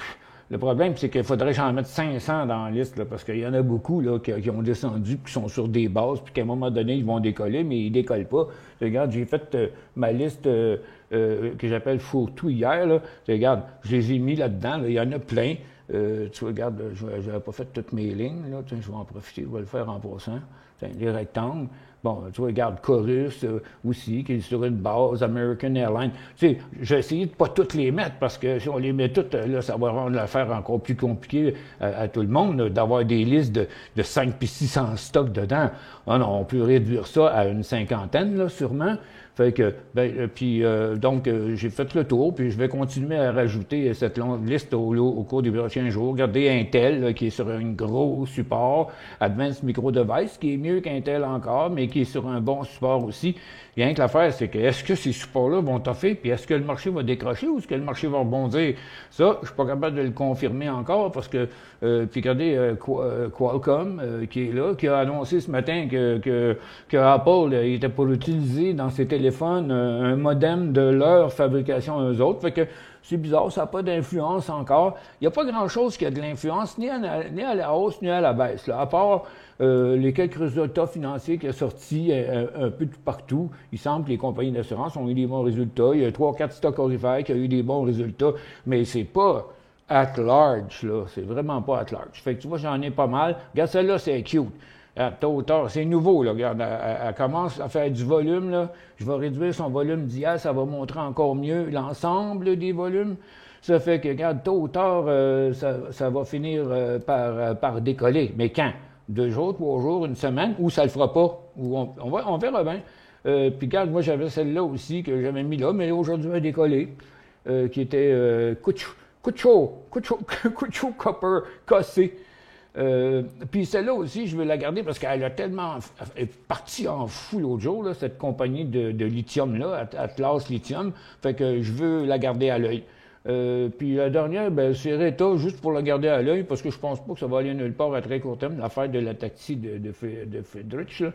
le problème, c'est qu'il faudrait que j'en mette 500 dans la liste, là, parce qu'il y en a beaucoup là, qui ont descendu, qui sont sur des bases, puis qu'à un moment donné, ils vont décoller, mais ils ne décollent pas. Regarde, j'ai fait ma liste que j'appelle fourre-tout hier. Là. Regarde, je les ai mis là-dedans. Là, il y en a plein. Tu regardes, je n'avais pas fait toutes mes lignes. Là, je vais en profiter, je vais le faire en passant. Les rectangles. Bon, tu regardes Chorus aussi, qui est sur une base, American Airlines. Tu sais, j'ai essayé de ne pas toutes les mettre, parce que si on les met toutes, là, ça va rendre l'affaire encore plus compliquée à tout le monde, là, d'avoir des listes de 5 puis 600 stocks dedans. Ah non, on peut réduire ça à une cinquantaine, là, sûrement. Fait que, donc, j'ai fait le tour, puis je vais continuer à rajouter cette longue liste au cours des prochains jours. Regardez Intel, là, qui est sur un gros support, Advanced Micro Device, qui est mieux qu'Intel encore, mais qui est sur un bon support aussi. Rien que l'affaire, c'est que est-ce que ces supports-là vont toffer, puis est-ce que le marché va décrocher ou est-ce que le marché va rebondir? Ça, je suis pas capable de le confirmer encore parce que, puis regardez, Qualcomm, qui est là, qui a annoncé ce matin que Apple était pour utiliser dans ses téléphones un modem de leur fabrication eux autres. Fait que c'est bizarre, ça n'a pas d'influence encore. Il n'y a pas grand-chose qui a de l'influence, ni à la hausse, ni à la baisse, là, à part les quelques résultats financiers qui sont sortis un peu tout partout. Il semble que les compagnies d'assurance ont eu des bons résultats. Il y a 3-4 stocks orifères qui ont eu des bons résultats, mais c'est pas at large, là. C'est vraiment pas at large. Fait que tu vois, j'en ai pas mal. Regarde, celle-là, c'est cute. Tôt ou tard, c'est nouveau, là. Regarde, elle commence à faire du volume, là. Je vais réduire son volume d'hier, ça va montrer encore mieux l'ensemble des volumes. Ça fait que, regarde, tôt ou tard, ça va finir par décoller. Mais quand? 2 jours, 3 jours, une semaine, ou ça le fera pas, ou on verra bien. Puis regarde, moi j'avais celle-là aussi que j'avais mis là, mais aujourd'hui elle a décollé, qui était Kucho Copper cassé. Puis celle-là aussi, je veux la garder parce qu'elle a tellement elle est partie en fou l'autre jour, là, cette compagnie de lithium-là, Atlas Lithium, fait que je veux la garder à l'œil. Puis la dernière, ben, c'est Reta, juste pour la garder à l'œil, parce que je pense pas que ça va aller nulle part à très court terme, l'affaire de la taxi de Friedrich, là,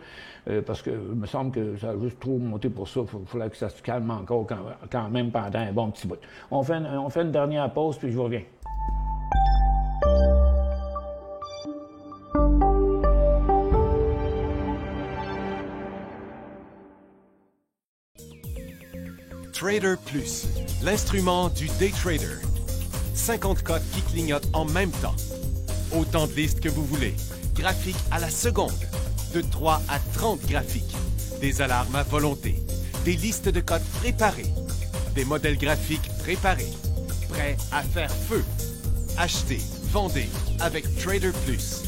parce que il me semble que ça a juste trop monté pour ça. Il faudrait que ça se calme encore quand même pendant un bon petit bout. On fait une dernière pause, puis je reviens. Trader Plus, l'instrument du day trader. 50 cotes qui clignotent en même temps. Autant de listes que vous voulez. Graphiques à la seconde. De 3 à 30 graphiques. Des alarmes à volonté. Des listes de cotes préparées. Des modèles graphiques préparés. Prêts à faire feu. Achetez, vendez avec Trader Plus.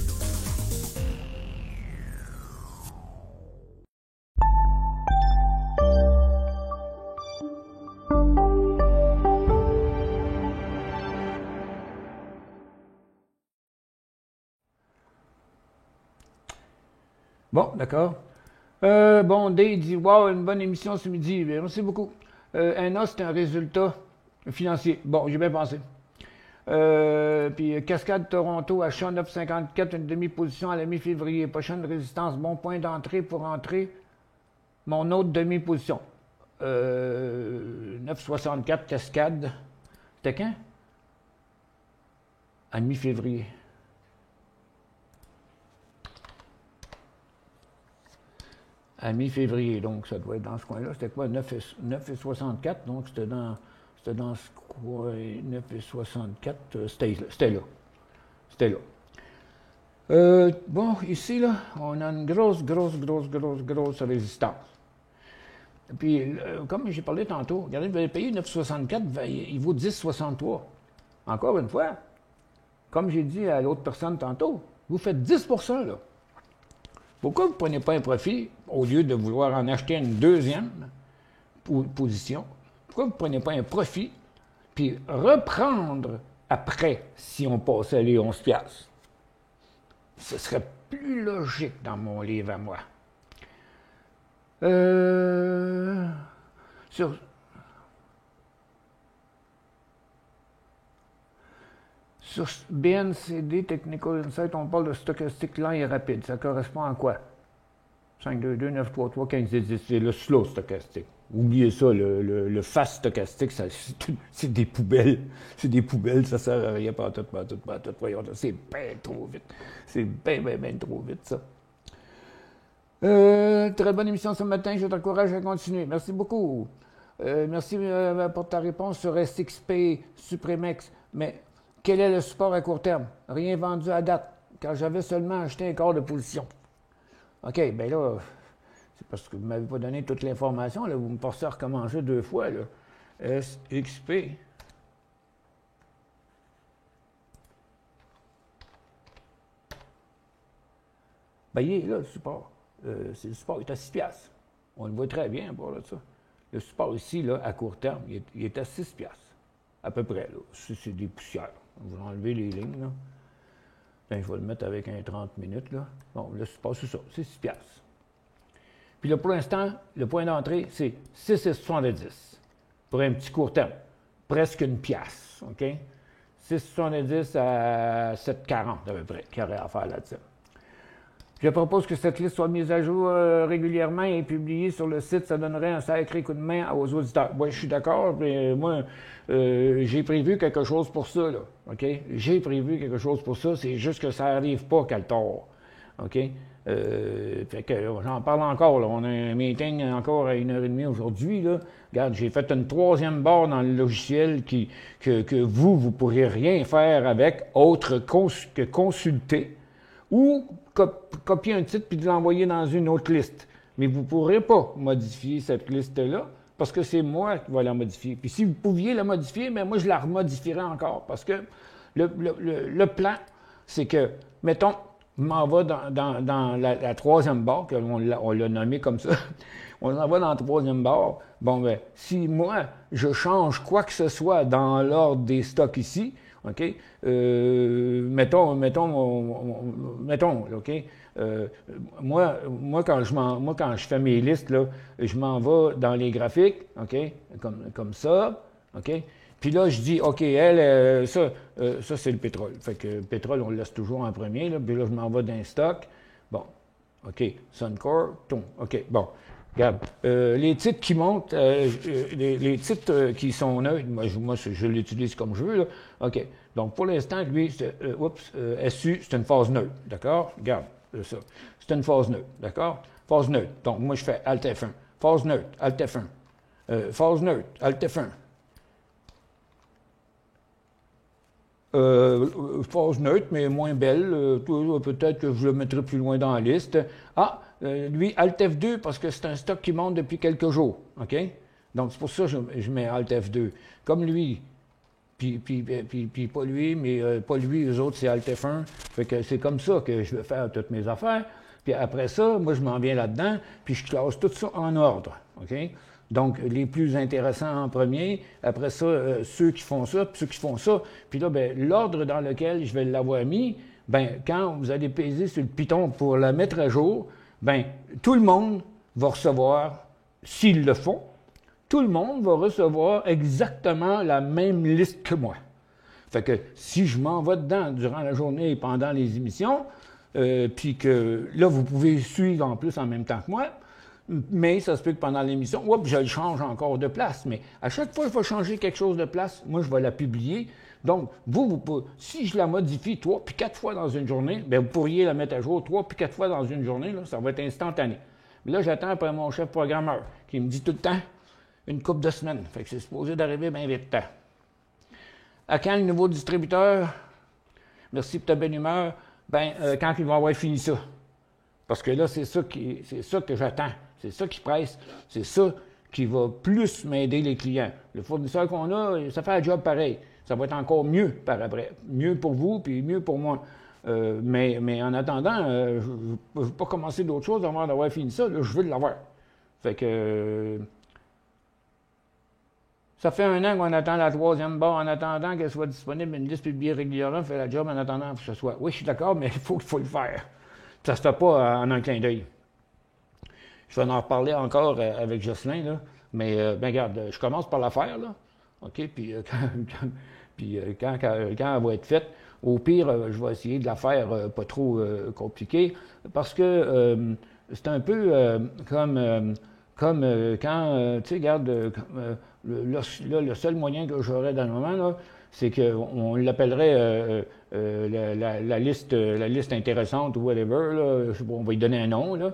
Bon, d'accord. Bon, Dave dit « Wow, une bonne émission ce midi. » Merci beaucoup. ENA, c'est un résultat financier. Bon, j'ai bien pensé. Puis Cascade Toronto, achat 9,54, une demi-position à la mi-février. Prochaine résistance, bon point d'entrée pour entrer mon autre demi-position. 9,64, Cascade. C'était quand? À mi-février. À mi-février, donc ça doit être dans ce coin-là. C'était quoi? 9,64, donc c'était dans ce coin, 9,64, c'était là. C'était là. Bon, ici, là, on a une grosse résistance. Puis, comme j'ai parlé tantôt, regardez, vous avez payé 9,64, il vaut 10,63. Encore une fois, comme j'ai dit à l'autre personne tantôt, vous faites 10 là. Pourquoi vous ne prenez pas un profit au lieu de vouloir en acheter une deuxième position? Pourquoi vous ne prenez pas un profit puis reprendre après si on passait à les 11 piastres? Ce serait plus logique dans mon livre à moi. Sur BNCD Technical Insight, on parle de stochastique lent et rapide. Ça correspond à quoi? 522 933 15 10. C'est le slow stochastique. Oubliez ça, le fast stochastique, c'est des poubelles. C'est des poubelles, ça sert à rien, pas tout. Voyons, c'est bien trop vite. C'est bien trop vite, ça. Très bonne émission ce matin, je t'encourage à continuer. Merci beaucoup. Merci pour ta réponse sur SXP Supremex. Mais quel est le support à court terme? Rien vendu à date, car j'avais seulement acheté un quart de position. OK, bien là, c'est parce que vous ne m'avez pas donné toute l'information. Là, vous me forcez à recommencer 2 fois. Là. SXP. Bien, il est là, le support. C'est le support, il est à 6 piastres. On le voit très bien pour ça. Le support ici, là, à court terme, il est à 6 piastres. À peu près, là. C'est des poussières. On va enlever les lignes, là. Bien, je vais le mettre avec un 30 minutes, là. Bon, le support, c'est ça, c'est 6 piastres. Puis là, pour l'instant, le point d'entrée, c'est 6,70 pour un petit court terme. Presque une piastre, OK? 6,70 à 7,40 à peu près, qu'il y aurait à faire là-dessus. Je propose que cette liste soit mise à jour régulièrement et publiée sur le site. Ça donnerait un sacré coup de main aux auditeurs. Moi, je suis d'accord, mais moi, j'ai prévu quelque chose pour ça, là. OK? J'ai prévu quelque chose pour ça. C'est juste que ça n'arrive pas qu'à le tort. OK? Fait que j'en parle encore, là. On a un meeting encore à 1h30 aujourd'hui, là. Regarde, j'ai fait une 3e barre dans le logiciel que vous ne pourrez rien faire avec autre que consulter ou copier un titre puis de l'envoyer dans une autre liste. Mais vous ne pourrez pas modifier cette liste-là parce que c'est moi qui vais la modifier. Puis si vous pouviez la modifier, bien moi, je la remodifierais encore parce que le plan, c'est que, mettons, je m'en vais dans la 3e barre, on l'a nommé comme ça, on s'en va dans la 3e barre. Bon, bien, si moi, je change quoi que ce soit dans l'ordre des stocks ici, OK? Mettons, OK? Moi, quand je fais mes listes, là, je m'en vais dans les graphiques, OK? Comme ça, OK? Puis là, je dis, OK, ça c'est le pétrole. Fait que le pétrole, on le laisse toujours en premier, là. Puis là, je m'en vais dans stock. Bon, OK, Suncor, OK, bon. Regarde, les titres qui montent, les titres qui sont neutres, moi je l'utilise comme je veux, là. OK. Donc, pour l'instant, lui, SU, c'est une phase neutre. D'accord? Regarde, ça. C'est une phase neutre. D'accord? Phase neutre. Donc, moi, je fais Alt F1. Phase neutre, Alt F1. Phase neutre, Alt F1. Phase neutre, mais moins belle. Peut-être que je le mettrai plus loin dans la liste. Lui, Alt F2, parce que c'est un stock qui monte depuis quelques jours. OK? Donc, c'est pour ça que je mets Alt F2. Comme lui, puis pas lui, mais pas lui, eux autres, c'est Alt F1. Fait que c'est comme ça que je vais faire toutes mes affaires. Puis après ça, moi, je m'en viens là-dedans, puis je classe tout ça en ordre. OK? Donc, les plus intéressants en premier, après ça, ceux qui font ça, puis ceux qui font ça. Puis là, bien, l'ordre dans lequel je vais l'avoir mis, bien, quand vous allez peser sur le piton pour la mettre à jour, bien, tout le monde va recevoir, s'ils le font, tout le monde va recevoir exactement la même liste que moi. Fait que si je m'en vais dedans durant la journée et pendant les émissions, puis que là, vous pouvez suivre en plus en même temps que moi, mais ça se peut que pendant l'émission, je le change encore de place. Mais à chaque fois que je vais changer quelque chose de place, moi, je vais la publier. Donc, si je la modifie 3 puis 4 fois dans une journée, bien, vous pourriez la mettre à jour 3 puis 4 fois dans une journée, là, ça va être instantané. Mais là, j'attends après mon chef programmeur qui me dit tout le temps une couple de semaines. Fait que c'est supposé d'arriver bien vite. À quand le nouveau distributeur? merci pour ta bonne humeur, quand ils vont avoir fini ça. Parce que là, c'est ça que j'attends. C'est ça qui presse. C'est ça qui va plus m'aider les clients. Le fournisseur qu'on a, ça fait un job pareil. Ça va être encore mieux par après. Mieux pour vous, puis mieux pour moi. Mais en attendant, je ne veux pas commencer d'autre chose avant d'avoir fini ça. Là, je veux l'avoir. Fait que... ça fait 1 an qu'on attend la 3e barre en attendant qu'elle soit disponible, une liste publiée régulièrement, fait la job en attendant que ce soit. Oui, je suis d'accord, mais il faut le faire. Ça ne se fait pas en un clin d'œil. Je vais en reparler encore avec Jocelyn, là. Mais regarde, je commence par la faire, là. OK? Puis, quand elle va être faite, au pire, je vais essayer de la faire pas trop compliquée, parce que c'est un peu comme quand, tu sais, regarde, le seul moyen que j'aurais dans le moment, là, c'est qu'on l'appellerait la liste intéressante ou whatever, là, on va lui donner un nom, là.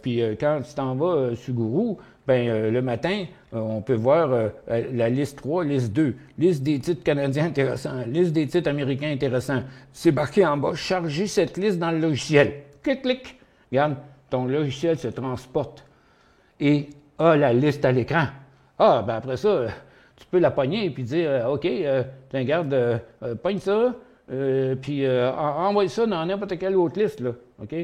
Puis quand tu t'en vas sur Guru, le matin, on peut voir la liste 3, liste 2, liste des titres canadiens intéressants, liste des titres américains intéressants. C'est marqué en bas, charger cette liste dans le logiciel. Clic, clic. Regarde, ton logiciel se transporte et a la liste à l'écran. Après ça, tu peux la pogner et puis dire, OK, regarde, pogne ça, puis envoie ça dans n'importe quelle autre liste, là. OK?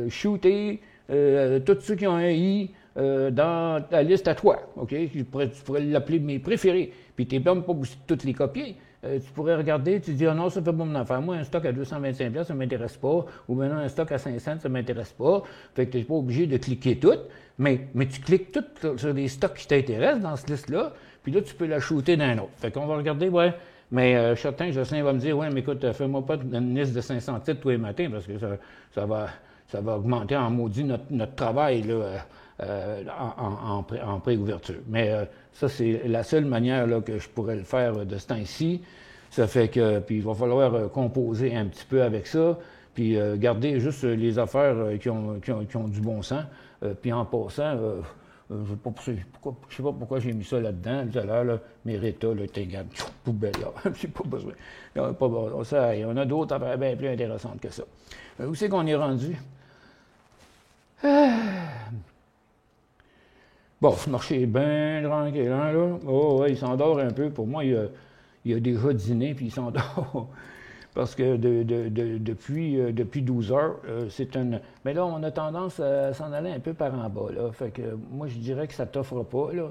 Shooter tous ceux qui ont un I dans ta liste à toi. OK? Tu pourrais l'appeler mes préférés. Puis tu n'es même pas obligé de toutes les copier. Tu pourrais regarder, tu dis, non, ça fait pas mon affaire. Moi, un stock à 225$, ça ne m'intéresse pas. Ou maintenant, un stock à 500$, ça ne m'intéresse pas. Fait que tu n'es pas obligé de cliquer tout. Mais tu cliques tout sur des stocks qui t'intéressent dans cette liste-là. Puis là, tu peux la shooter dans un autre. Fait qu'on va regarder, ouais. Mais je suis certain que Jocelyn va me dire, ouais, mais écoute, fais-moi pas une liste de 500 titres tous les matins parce que ça va augmenter en maudit notre travail là, en pré-ouverture. Mais ça, c'est la seule manière là, que je pourrais le faire de ce temps-ci. Ça fait que, puis il va falloir composer un petit peu avec ça, puis garder juste les affaires qui ont du bon sens. Puis en passant, je ne sais pas pourquoi j'ai mis ça là-dedans, tout à l'heure, là, mes rétas, là, t'es poubelle, là, j'ai pas besoin. On a d'autres affaires bien plus intéressantes que ça. Où c'est qu'on est rendu? Bon, ce marché est bien tranquille, hein, là. Oh, ouais, il s'endort un peu. Pour moi, il a déjà dîné, puis il s'endort. Parce que depuis 12 heures, c'est une... Mais là, on a tendance à s'en aller un peu par en bas, là. Fait que moi, je dirais que ça ne t'offre pas, là.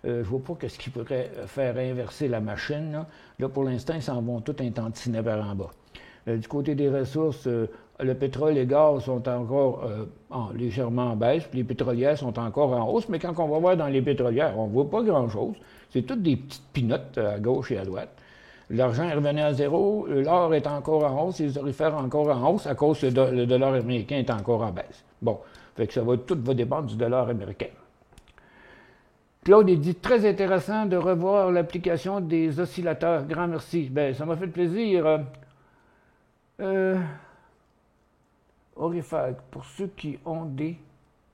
Je vois pas ce qui pourrait faire inverser la machine, là. Là, pour l'instant, ils s'en vont tout un tantinet par en bas. Du côté des ressources, le pétrole et le gaz sont encore légèrement en baisse, puis les pétrolières sont encore en hausse, mais quand on va voir dans les pétrolières, on ne voit pas grand-chose. C'est toutes des petites pinottes à gauche et à droite. L'argent est revenu à zéro, l'or est encore en hausse, les orifères encore en hausse à cause que le dollar américain est encore en baisse. Bon, fait que tout va dépendre du dollar américain. Claude, il dit très intéressant de revoir l'application des oscillateurs. Grand merci. Bien, ça m'a fait plaisir. Orifère, pour ceux qui ont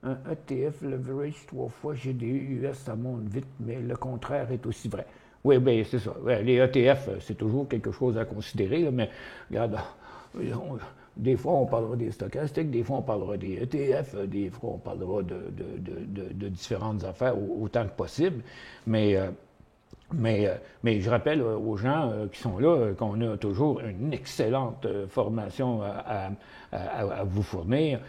un ETF leverage 3 fois GDU US, ça monte vite, mais le contraire est aussi vrai. Oui, bien, c'est ça. Ouais, les ETF, c'est toujours quelque chose à considérer, là, mais regarde, des fois, on parlera des stochastiques, des fois, on parlera des ETF, des fois, on parlera de différentes affaires autant que possible, mais je rappelle aux gens qui sont là qu'on a toujours une excellente formation à vous fournir,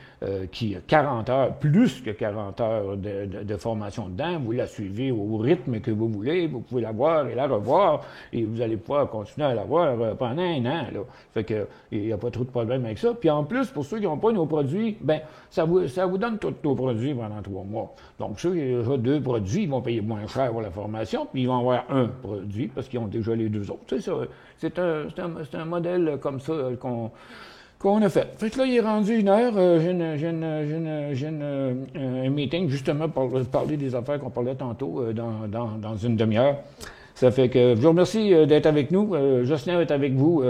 qui a 40 heures, plus que 40 heures de formation dedans. Vous la suivez au rythme que vous voulez, vous pouvez la voir et la revoir, et vous allez pouvoir continuer à la voir pendant 1 an. Là. Fait que il n'y a pas trop de problème avec ça. Puis en plus, pour ceux qui n'ont pas nos produits, ben ça vous donne tous nos produits pendant 3 mois. Donc ceux qui ont 2 produits, ils vont payer moins cher pour la formation, puis ils vont avoir un produit parce qu'ils ont déjà les 2 autres. C'est un modèle comme ça qu'on a fait. Fait que là, il est rendu 1 heure. J'ai un meeting justement pour parler des affaires qu'on parlait tantôt dans une demi-heure. Ça fait que je vous remercie d'être avec nous. Jocelyn est avec vous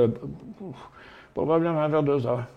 probablement vers 2 heures.